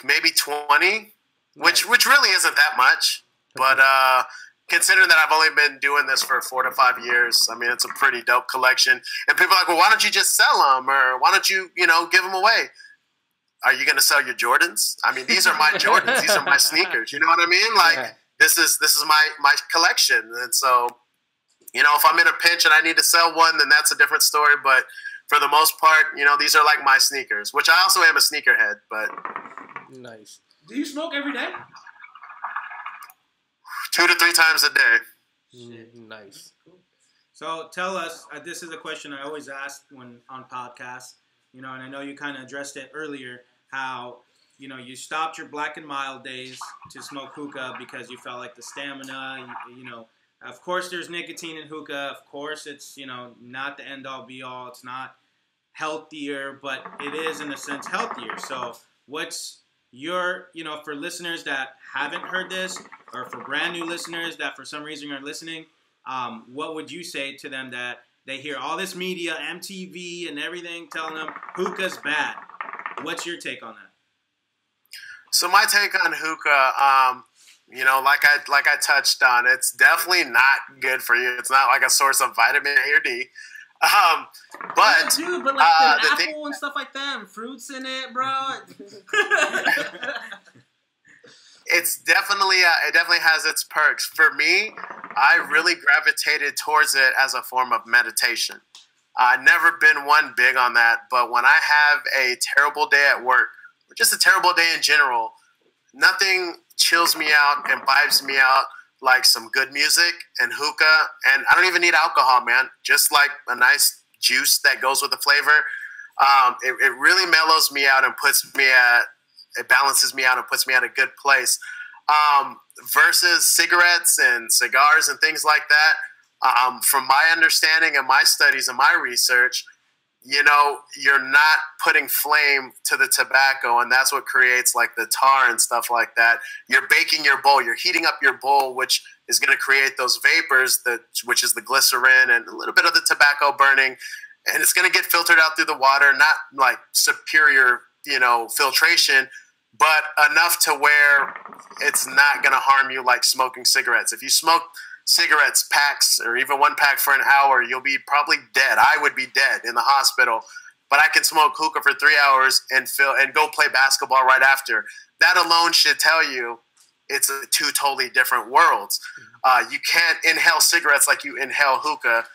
maybe 20, which really isn't that much. But considering that I've only been doing this for 4 to 5 years, I mean, it's a pretty dope collection. And people are like, well, why don't you just sell them? Or why don't you, give them away? Are you going to sell your Jordans? I mean, these are my Jordans. These are my sneakers. You know what I mean? Like, this is my collection. And so, if I'm in a pinch and I need to sell one, then that's a different story. But for the most part, these are like my sneakers, which I also am a sneakerhead, but... Nice. Do you smoke every day? 2 to 3 times a day. Nice. So tell us, this is a question I always ask when on podcasts, and I know you kind of addressed it earlier, how, you stopped your black and mild days to smoke hookah because you felt like the stamina, of course there's nicotine in hookah. Of course it's, not the end all be all. It's not healthier, but it is in a sense healthier. So what's your, for listeners that haven't heard this, or for brand new listeners that for some reason are listening, what would you say to them that they hear all this media, MTV and everything telling them hookah's bad? What's your take on that? So my take on hookah, you know, like I touched on, it's definitely not good for you. It's not like a source of vitamin A or D. But dude, but like the apple thing, and stuff like that, and fruits in it, bro. it's definitely it definitely has its perks. For me, I really gravitated towards it as a form of meditation. I've never been one big on that, but when I have a terrible day at work, or just a terrible day in general, nothing chills me out and vibes me out like some good music and hookah. And I don't even need alcohol, man. Just like a nice juice that goes with the flavor. It really mellows me out and it balances me out and puts me at a good place. Versus cigarettes and cigars and things like that. From my understanding and my studies and my research, you know, you're not putting flame to the tobacco, and that's what creates like the tar and stuff like that. You're baking your bowl, you're heating up your bowl, which is going to create those vapors, which is the glycerin and a little bit of the tobacco burning, and it's going to get filtered out through the water, not like superior, you know, filtration, but enough to where it's not going to harm you like smoking cigarettes. If you smoke cigarettes packs or even one pack for an hour, you'll be probably dead. I would be dead in the hospital, but I can smoke hookah for 3 hours and go play basketball right after. That alone should tell you it's two totally different worlds. You can't inhale cigarettes like you inhale hookah.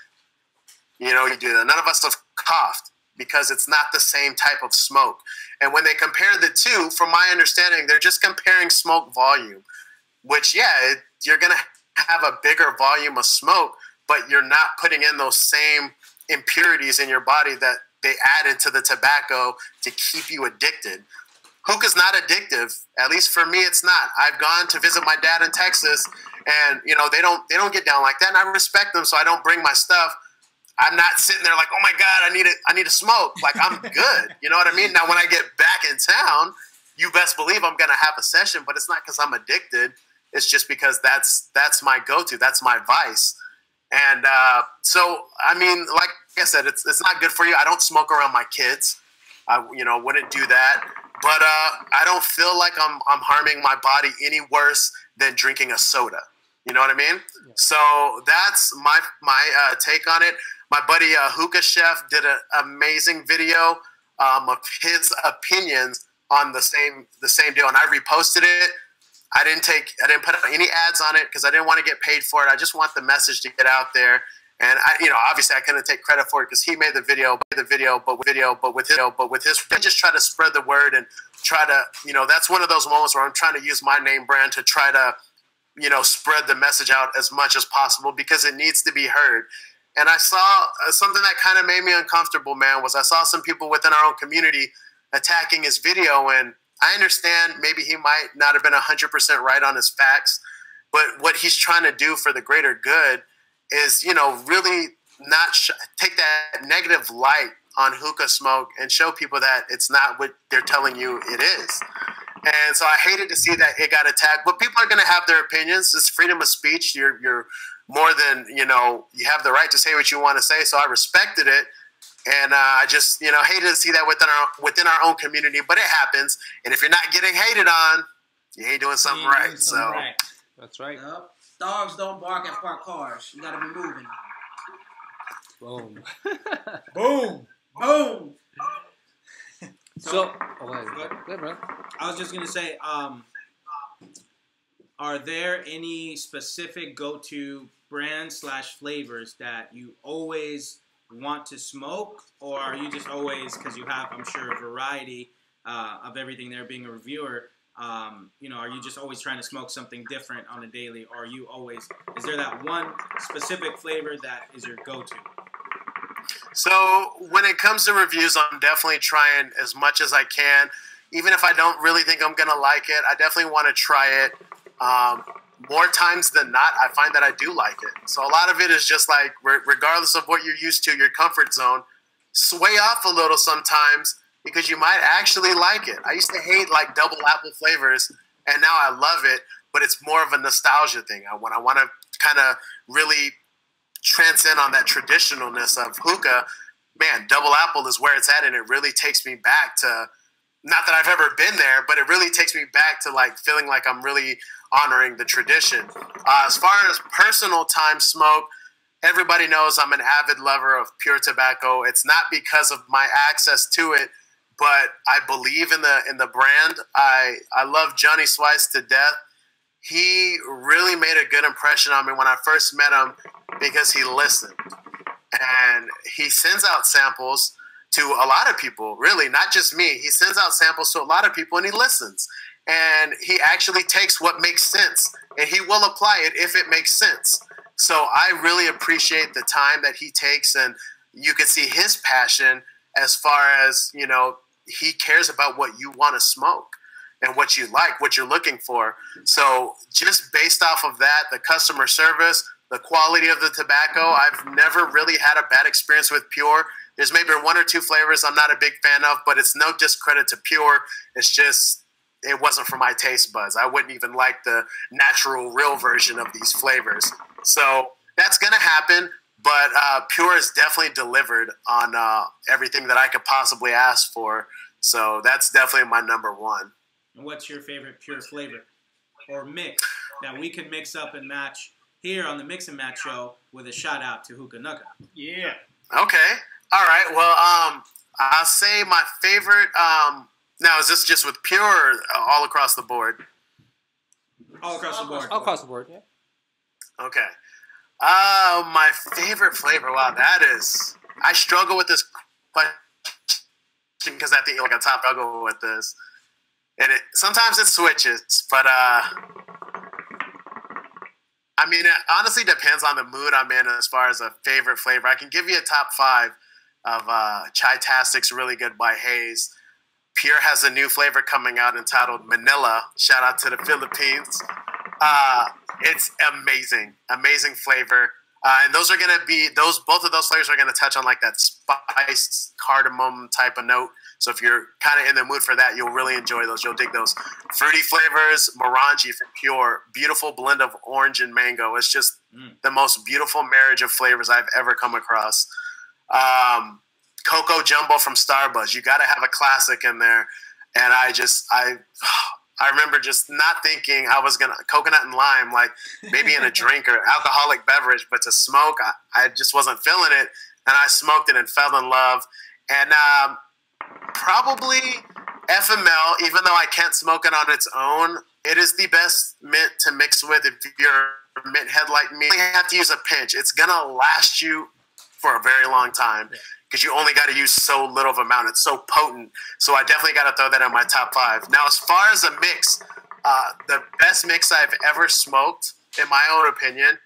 You know, you do that. None of us have coughed because it's not the same type of smoke. And when they compare the two, from my understanding, they're just comparing smoke volume, which, you're going to have a bigger volume of smoke, but you're not putting in those same impurities in your body that they added to the tobacco to keep you addicted. Hookah's not addictive. At least for me, it's not. I've gone to visit my dad in Texas, and you know they don't get down like that, and I respect them, so I don't bring my stuff. I'm not sitting there like, oh my God, I need to smoke. Like, I'm good. You know what I mean? Now, when I get back in town, you best believe I'm going to have a session, but it's not because I'm addicted. It's just because that's my go-to. That's my vice. And so, I mean, like I said, it's not good for you. I don't smoke around my kids. I wouldn't do that. But I don't feel like I'm harming my body any worse than drinking a soda. You know what I mean? Yeah. So that's my take on it. My buddy Hookah Chef did an amazing video of his opinions on the same deal, and I reposted it. I didn't put any ads on it because I didn't want to get paid for it. I just want the message to get out there. And obviously I couldn't take credit for it because he made the video, but with his, I just try to spread the word and try to, that's one of those moments where I'm trying to use my name brand to try to, spread the message out as much as possible because it needs to be heard. And I saw something that kind of made me uncomfortable, man, was I saw some people within our own community attacking his video. And I understand maybe he might not have been 100% right on his facts, but what he's trying to do for the greater good is, really not take that negative light on hookah smoke and show people that it's not what they're telling you it is. And so I hated to see that it got attacked, but people are going to have their opinions. It's freedom of speech. You're more than, you have the right to say what you want to say. So I respected it. And I just, hated to see that within our own community, but it happens. And if you're not getting hated on, you ain't doing something right. Right. That's right. Yep. Dogs don't bark at parked cars. You gotta be moving. Boom. Boom. Boom. So, good, bro. I was just gonna say, are there any specific go-to brands / flavors that you always want to smoke, or are you just always, because you have, I'm sure, a variety of everything there, being a reviewer, are you just always trying to smoke something different on a daily, or are you always, is there that one specific flavor that is your go-to? So when it comes to reviews, I'm definitely trying as much as I can. Even if I don't really think I'm going to like it, I definitely want to try it. More times than not, I find that I do like it. So a lot of it is just like, regardless of what you're used to, your comfort zone, sway off a little sometimes because you might actually like it. I used to hate like double apple flavors, and now I love it, but it's more of a nostalgia thing. When I want to kind of really transcend on that traditionalness of hookah, man, double apple is where it's at, and it really takes me back to not that I've ever been there, but it really takes me back to like feeling like I'm really honoring the tradition. As far as personal time smoke, everybody knows I'm an avid lover of pure tobacco. It's not because of my access to it, but I believe in the brand. I love Johnny Swice to death. He really made a good impression on me when I first met him because he listened. And he sends out samples to a lot of people, really, not just me. He sends out samples to a lot of people and he listens. And he actually takes what makes sense and he will apply it if it makes sense. So I really appreciate the time that he takes, and you can see his passion as far as, you know, he cares about what you want to smoke and what you like, what you're looking for. So just based off of that, the customer service, the quality of the tobacco, I've never really had a bad experience with Pure. There's maybe one or two flavors I'm not a big fan of, but it's no discredit to Pure. It's just, it wasn't for my taste buds. I wouldn't even like the natural, real version of these flavors. So that's going to happen, but Pure has definitely delivered on everything that I could possibly ask for. So that's definitely my number one. And what's your favorite Pure flavor or mix that we can mix up and match here on the Mix and Match show with a shout out to Hookah Nuckuh? Yeah. Okay. All right. Well, I'll say my favorite. Now, is this just with Pure or all across the board? All across the board. All across the board, yeah. Okay. My favorite flavor. Wow, that is. I struggle with this question because I think like a top struggle with this, and sometimes it switches. But I mean, it honestly depends on the mood I'm in as far as a favorite flavor. I can give you a top 5 of Chai-Tastic's Really Good by Haze. Pure has a new flavor coming out entitled Manila. Shout out to the Philippines. It's amazing, amazing flavor. And those are going to be, both of those flavors are going to touch on like that spiced cardamom type of note. So if you're kind of in the mood for that, you'll really enjoy those. You'll dig those. Fruity flavors, Morangi from Pure. Beautiful blend of orange and mango. It's just the most beautiful marriage of flavors I've ever come across. Cocoa Jumbo from Starbuzz. You got to have a classic in there. And I remember just not thinking I was going to, coconut and lime, like maybe in a drink or alcoholic beverage, but to smoke, I just wasn't feeling it. And I smoked it and fell in love. And probably FML, even though I can't smoke it on its own, it is the best mint to mix with if you're a mint head like me. You have to use a pinch. It's going to last you for a very long time. Because you only got to use so little of amount. It's so potent. So I definitely got to throw that in my top 5. Now, as far as a mix, the best mix I've ever smoked, in my own opinion,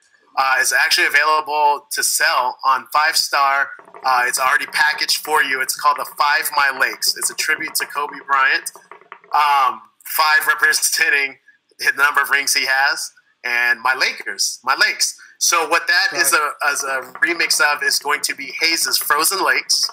is actually available to sell on 5 Star. It's already packaged for you. It's called the 5 My Lakes. It's a tribute to Kobe Bryant. 5 representing the number of rings he has. And my Lakers, my lakes. So what that is as a remix of is going to be Haze's Frozen Lakes,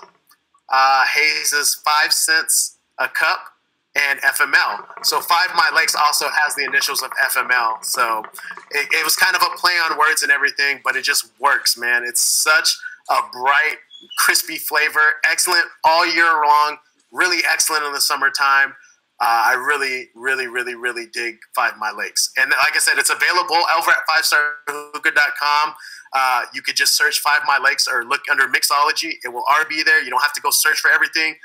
Haze's 5 cents a cup, and FML. So 5 My Lakes also has the initials of FML. So it was kind of a play on words and everything, but it just works, man. It's such a bright, crispy flavor, excellent all year long, really excellent in the summertime. I really, really, really, really dig 5 My Lakes. And like I said, it's available over at 5starhookah.com. You could just search 5 My Lakes or look under Mixology. It will already be there. You don't have to go search for everything.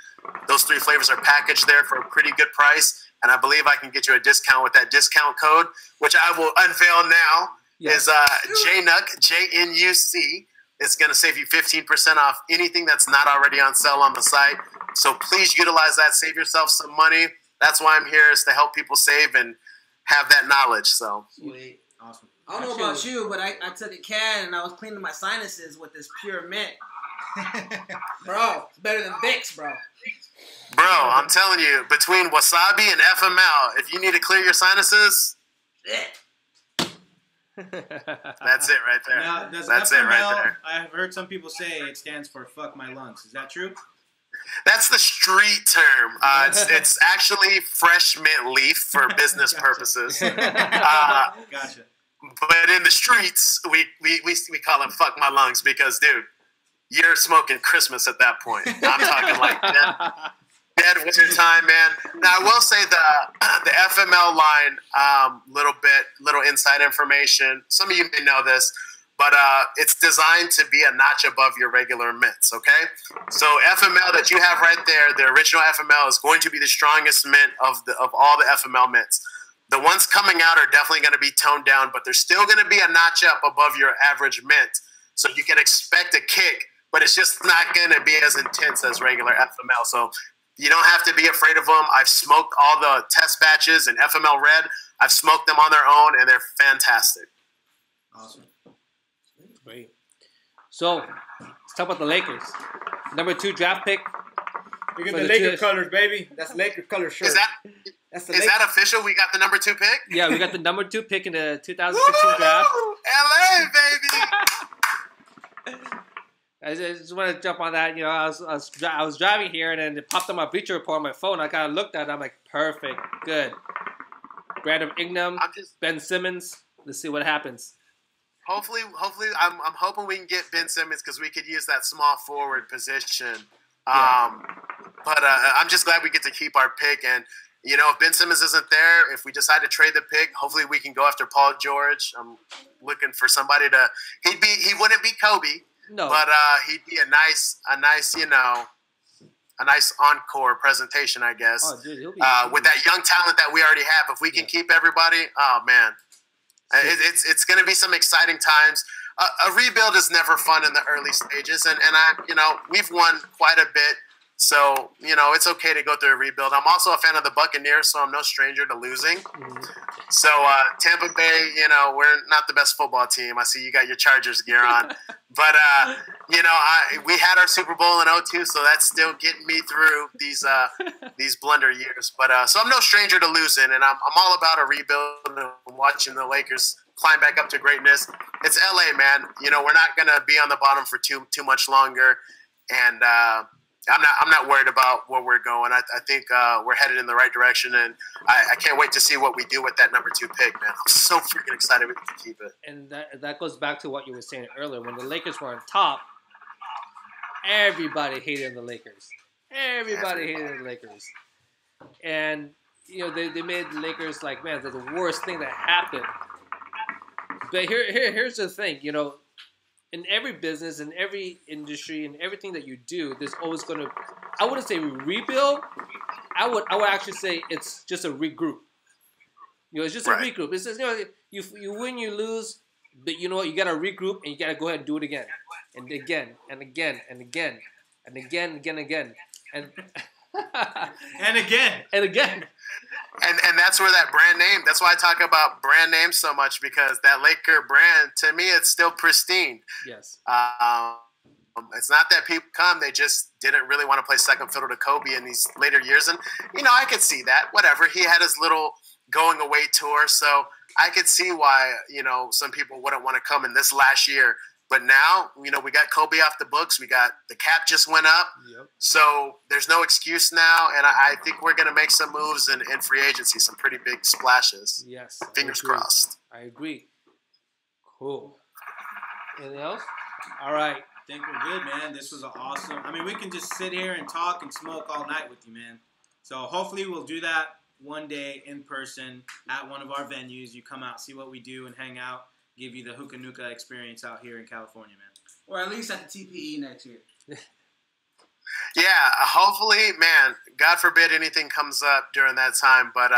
Those 3 flavors are packaged there for a pretty good price. And I believe I can get you a discount with that discount code, which I will unveil now, is JNuc, JNuc. It's going to save you 15% off anything that's not already on sale on the site. So please utilize that. Save yourself some money. That's why I'm here, is to help people save and have that knowledge. So sweet, awesome. I don't know about you, but I took a can and I was cleaning my sinuses with this Pure Mint. Bro, it's better than Vicks, bro. Bro, I'm telling you, between wasabi and FML, if you need to clear your sinuses, that's it right there. Now, does that's FML, it right there. I've heard some people say it stands for "fuck my lungs." Is that true? That's the street term. It's actually fresh mint leaf for business purposes. Gotcha. But in the streets, we call it "fuck my lungs" because, dude, you're smoking Christmas at that point. I'm talking like that. dead with your time, man. Now I will say the FML line, little inside information. Some of you may know this, but it's designed to be a notch above your regular mints. Okay, so FML that you have right there, the original FML is going to be the strongest mint of all the FML mints. The ones coming out are definitely going to be toned down, but they're still going to be a notch up above your average mint. So you can expect a kick, but it's just not going to be as intense as regular FML. So you don't have to be afraid of them. I've smoked all the test batches in FML Red. I've smoked them on their own, and they're fantastic. Awesome. Great. So let's talk about the Lakers. Number 2 draft pick. You get the Laker colors, baby. That's Laker color shirt. Is that official? We got the number 2 pick? Yeah, we got the number 2 pick in the 2016 draft. LA, baby. I just want to jump on that. You know, I was driving here, and then it popped on my Bleacher Report on my phone. I kind of looked at it. I'm like, perfect, good. Brandon Ingram, Ben Simmons. Let's see what happens. Hopefully, I'm hoping we can get Ben Simmons because we could use that small forward position. But I'm just glad we get to keep our pick. And, you know, if Ben Simmons isn't there, if we decide to trade the pick, hopefully we can go after Paul George. I'm looking for somebody to – he wouldn't be Kobe. No. But he'd be a nice, you know, a nice encore presentation, I guess. Oh, dude, he'll be with that young talent that we already have. If we can keep everybody, oh, man. It's going to be some exciting times. A rebuild is never fun in the early stages, and we've won quite a bit, so it's okay to go through a rebuild. I'm also a fan of the Buccaneers, so I'm no stranger to losing. Mm-hmm. So Tampa Bay, we're not the best football team. I see you got your Chargers gear on, but we had our Super Bowl in 2002, so that's still getting me through these blunder years. But so I'm no stranger to losing, and I'm all about a rebuild and watching the Lakers climb back up to greatness. It's LA, man. We're not gonna be on the bottom for too much longer, and I'm not worried about where we're going. I think we're headed in the right direction, and I can't wait to see what we do with that number 2 pick, man. I'm so freaking excited we get to keep it. And that goes back to what you were saying earlier. When the Lakers were on top, everybody hated the Lakers. Everybody hated the Lakers. And, they made the Lakers like, man, they're the worst thing that happened. But here's the thing, in every business, in every industry, in everything that you do, there's always going to, I wouldn't say rebuild. I would actually say it's just a regroup. It's just a regroup. It's just, you win, you lose, but you know what? You got to regroup and you got to go ahead and do it again, and again, and again, and again, and again, again, again, and and again, and again. And that's where that brand name, that's why I talk about brand names so much, because that Laker brand, to me, it's still pristine. Yes. It's not that people come, they just didn't really want to play second fiddle to Kobe in these later years. And, I could see that. Whatever. He had his little going away tour, so I could see why, some people wouldn't want to come in this last year. But now, we got Kobe off the books. We got the cap just went up. Yep. So there's no excuse now. And I think we're going to make some moves in free agency, some pretty big splashes. Yes. Fingers crossed. I agree. Cool. Anything else? All right. I think we're good, man. This was awesome. I mean, we can just sit here and talk and smoke all night with you, man. So hopefully we'll do that one day in person at one of our venues. You come out, see what we do, and hang out. Give you the Hookah Nuckuh experience out here in California, man. Or at least at the TPE next year. Yeah, hopefully, man, God forbid anything comes up during that time. But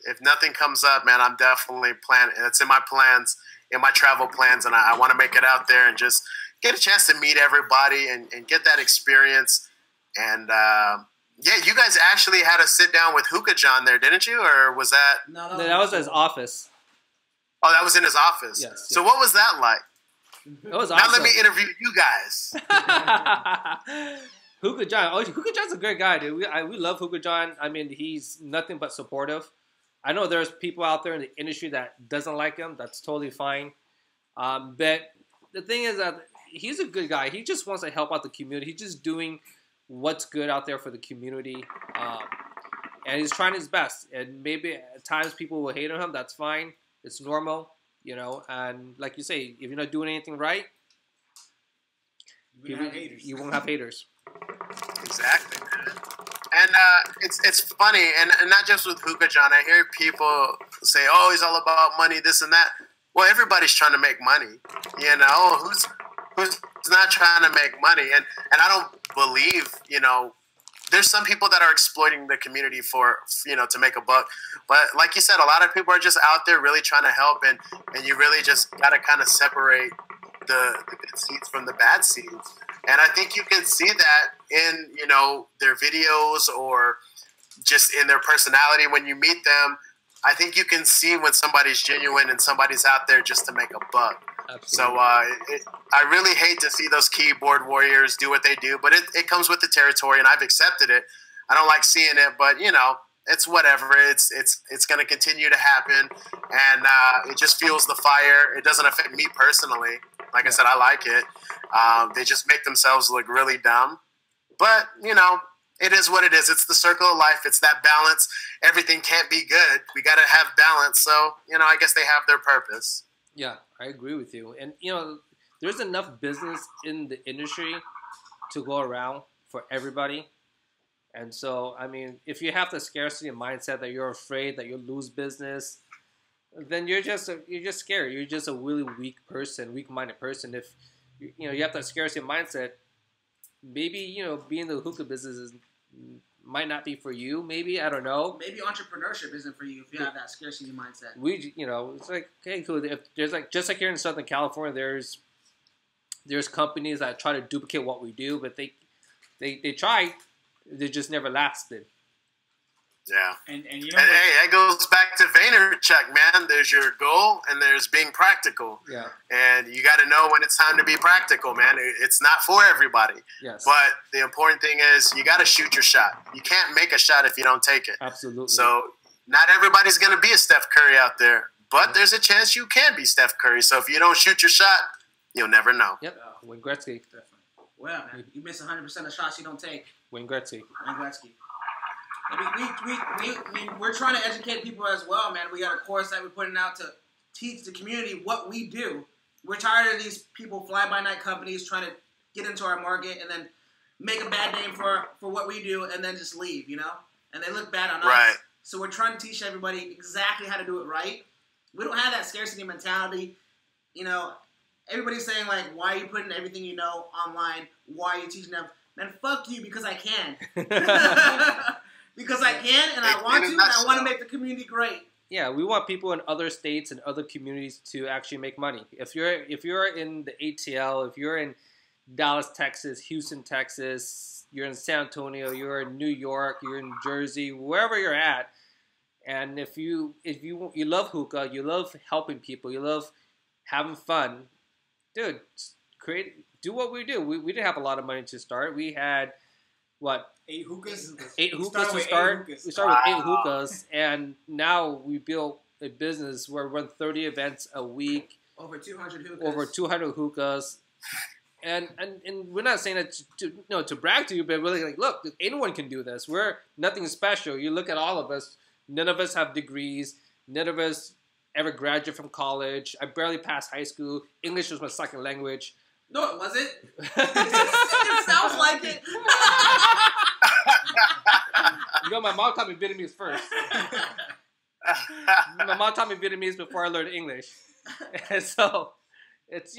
if nothing comes up, man, I'm definitely planning. It's in my plans, in my travel plans, and I want to make it out there and just get a chance to meet everybody and get that experience. And, you guys actually had to sit down with Hookah John there, didn't you? Or was that? No, that was his office. Oh, that was in his office. Yes. So what was that like? It was awesome. Now let me interview you guys. Hookah John. Oh, Hookah John's a great guy, dude. We love Hookah John. I mean, he's nothing but supportive. I know there's people out there in the industry that doesn't like him. That's totally fine. But the thing is that he's a good guy. He just wants to help out the community. He's just doing what's good out there for the community. And he's trying his best. And maybe at times people will hate on him. That's fine. It's normal, and like you say, if you're not doing anything right, you won't have haters. You won't have haters. Exactly. And it's funny, and not just with Hookah John. I hear people say, "Oh, he's all about money, this and that." Well, everybody's trying to make money. You know, who's not trying to make money? And I don't believe, you know, there's some people that are exploiting the community for, you know, to make a buck. But like you said, a lot of people are just out there really trying to help, and you really just got to kind of separate the good seeds from the bad seeds. And I think you can see that in, you know, their videos or just in their personality when you meet them. I think you can see when somebody's genuine and somebody's out there just to make a buck. Absolutely. So I really hate to see those keyboard warriors do what they do, but it comes with the territory, and I've accepted it. I don't like seeing it, but, you know, it's whatever. It's going to continue to happen, and it just fuels the fire. It doesn't affect me personally. Like I said, I like it. They just make themselves look really dumb. But, you know, it is what it is. It's the circle of life. It's that balance. Everything can't be good. We got to have balance. So, you know, I guess they have their purpose. Yeah, I agree with you. And, you know, there's enough business in the industry to go around for everybody. And so, I mean, if you have the scarcity mindset that you're afraid that you'll lose business, then you're just scared. You're just a really weak-minded person. If, you know, you have that scarcity mindset, maybe, you know, being the hookah business might not be for you. Maybe, I don't know. Maybe entrepreneurship isn't for you if you have that scarcity mindset. You know, it's like, okay, cool. If there's like, just like here in Southern California, there's companies that try to duplicate what we do, but they try, they just never lasted. Yeah. And you know, hey, that goes back to Vaynerchuk, man. There's your goal, and there's being practical. Yeah. And you got to know when it's time to be practical, man. It's not for everybody. Yes. But the important thing is you got to shoot your shot. You can't make a shot if you don't take it. Absolutely. So not everybody's going to be a Steph Curry out there, but there's a chance you can be Steph Curry. So if you don't shoot your shot, you'll never know. Yep. Wayne Gretzky. Well, man, you miss 100% of shots you don't take. Wayne Gretzky. I mean, we're trying to educate people as well, man. We got a course that we're putting out to teach the community what we do. We're tired of these people, fly-by-night companies, trying to get into our market and then make a bad name for what we do and then just leave, you know? And they look bad on us. So we're trying to teach everybody exactly how to do it right. We don't have that scarcity mentality. You know, everybody's saying, like, why are you putting everything you know online? Why are you teaching them? Man, fuck you, because I can. Because I can, and I want to, and I want to make the community great. Yeah, we want people in other states and other communities to actually make money. If you're in the ATL, if you're in Dallas, Texas, Houston, Texas, you're in San Antonio, you're in New York, you're in Jersey, wherever you're at, and if you love hookah, you love helping people, you love having fun, dude, do what we do. We didn't have a lot of money to start. We had, what? 8 hookahs? 8 hookahs to start. We started with 8 hookahs, and now we built a business where we run 30 events a week. Over 200 hookahs. Over 200 hookahs. And we're not saying that to brag to you, but really, like, look, anyone can do this. We're nothing special. You look at all of us. None of us have degrees. None of us ever graduated from college. I barely passed high school. English was my second language. No, it wasn't. It sounds like it. You know, my mom taught me Vietnamese first. My mom taught me Vietnamese before I learned English. And so it's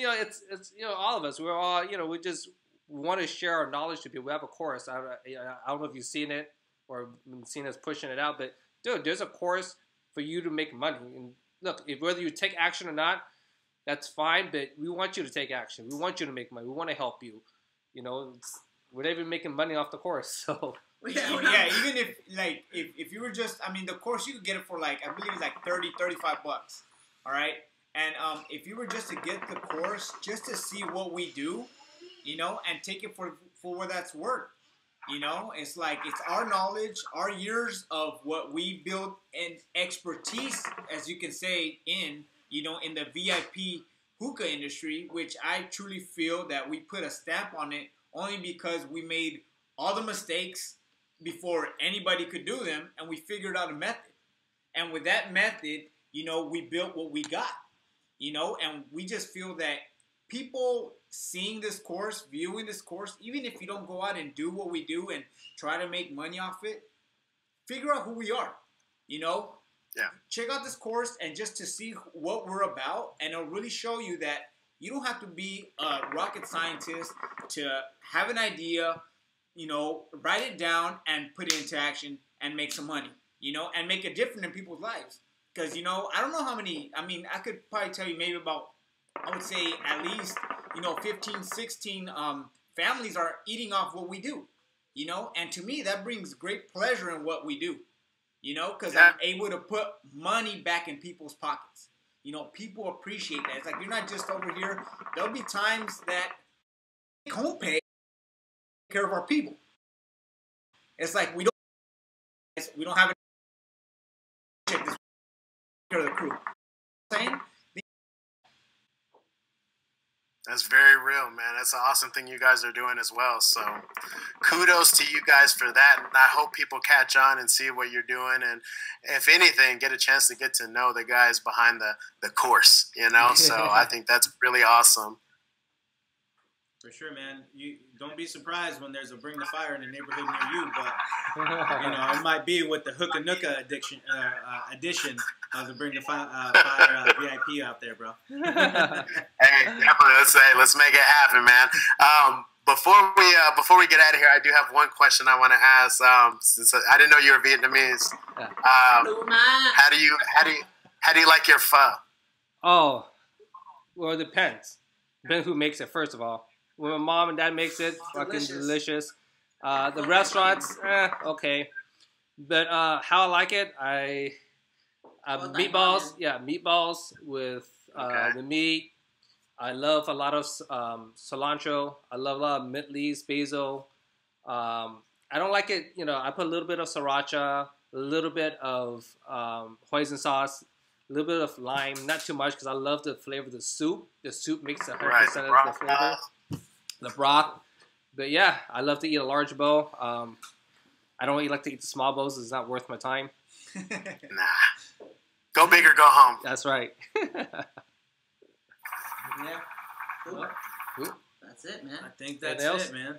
all of us. We're all, we just want to share our knowledge to people. We have a course. I don't know if you've seen it or seen us pushing it out, but dude, there's a course for you to make money. And look, whether you take action or not, that's fine, but we want you to take action. We want you to make money. We want to help you. We're not even making money off the course, so. Yeah, even if you were just, the course, you could get it for I believe it's like $30, $35, all right? And if you were just to get the course, just to see what we do, and take it for what that's worth, it's like, it's our knowledge, our years of what we built and expertise, as you can say, in the VIP hookah industry, which I truly feel that we put a stamp on it only because we made all the mistakes before anybody could do them, and we figured out a method. And with that method, we built what we got, and we just feel that people seeing this course, viewing this course, even if you don't go out and do what we do and try to make money off it, figure out who we are, you know? Yeah. Check out this course and just to see what we're about, and it'll really show you that you don't have to be a rocket scientist to have an idea, you know, write it down and put it into action and make some money, you know, and make a difference in people's lives. Because, you know, I don't know how many, I mean, I could probably tell you maybe about, I would say at least, you know, 15, 16 families are eating off what we do, you know, and to me that brings great pleasure in what we do, you know, because I'm able to put money back in people's pockets. You know, people appreciate that. It's like you're not just over here. There'll be times that home pay take care of our people. It's like we don't have any this care of the crew. Saying that's very real, man. That's an awesome thing you guys are doing as well. So kudos to you guys for that. And I hope people catch on and see what you're doing. And if anything, get a chance to get to know the guys behind the course, you know? So I think that's really awesome. For sure, man. You don't be surprised when there's a Bring the Fire in the neighborhood near you, but you know it might be with the Hookah Nuckuh edition of the Bring the Fire VIP out there, bro. Hey, definitely. Let's make it happen, man. Before we get out of here, I do have one question I want to ask. Since I didn't know you were Vietnamese, how do you like your pho? Oh, well, it depends. Depends who makes it, first of all. When my mom and dad makes it, fucking delicious. The restaurants, okay. But how I like it, meatballs. Yeah, meatballs with the meat. I love a lot of cilantro. I love a lot of mint leaves, basil. I don't like it, you know, I put a little bit of sriracha, a little bit of hoisin sauce, a little bit of lime, not too much because I love the flavor of the soup. The soup makes 100% of the flavor. The broth. But yeah, I love to eat a large bowl. I don't really like to eat the small bowls. It's not worth my time. Nah. Go big or go home. That's right. Yeah. Cool. That's it, man. I think that's it, man.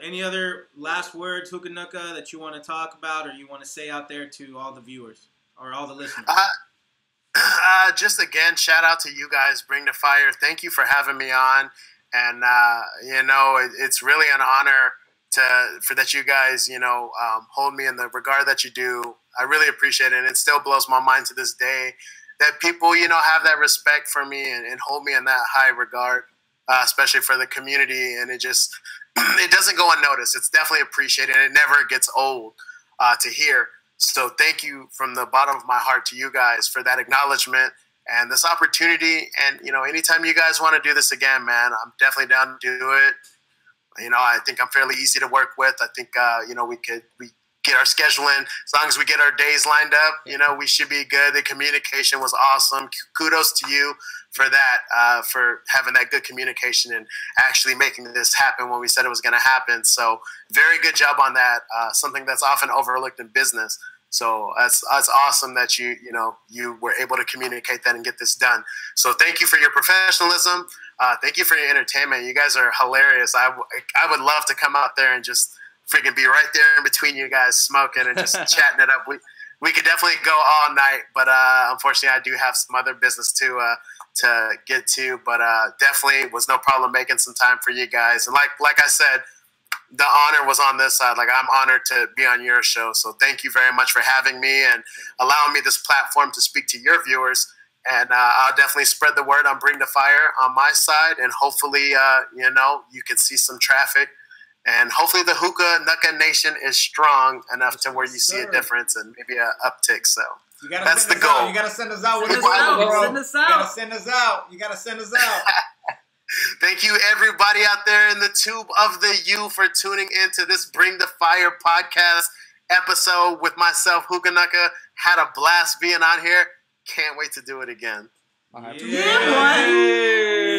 Any other last words, Hookah Nuckuh, that you want to talk about or you want to say out there to all the viewers or all the listeners? Just again, shout out to you guys, Bring the Fire. Thank you for having me on. And, you know, it's really an honor for that you guys, you know, hold me in the regard that you do. I really appreciate it. And it still blows my mind to this day that people, you know, have that respect for me and hold me in that high regard, especially for the community. And it doesn't go unnoticed. It's definitely appreciated. And it never gets old to hear. So thank you from the bottom of my heart to you guys for that acknowledgement and this opportunity. And, you know, anytime you guys want to do this again, man, I'm definitely down to do it. You know, I think I'm fairly easy to work with. I think, you know, we get our schedule in. As long as we get our days lined up, you know, we should be good. The communication was awesome. Kudos to you for that, for having that good communication and actually making this happen when we said it was going to happen. So very good job on that. Something that's often overlooked in business. So that's awesome that you were able to communicate that and get this done. So thank you for your professionalism. Thank you for your entertainment. You guys are hilarious. I would love to come out there and just freaking be right there in between you guys smoking and just chatting it up. We could definitely go all night, but unfortunately I do have some other business to get to, but definitely was no problem making some time for you guys. And like I said, the honor was on this side. Like, I'm honored to be on your show. So thank you very much for having me and allowing me this platform to speak to your viewers. And I'll definitely spread the word on Bring the Fire on my side. And hopefully, you know, you can see some traffic. And hopefully the Hookah Nuckuh Nation is strong enough to where you see a difference and maybe an uptick. So that's the goal. You got to send us out. Send us out. Send us out. You got to send us out. You got to send us out. Thank you, everybody out there in the tube of the U, for tuning in to this Bring the Fire podcast episode with myself, Hookah Nuckuh. Had a blast being on here. Can't wait to do it again. Yeah.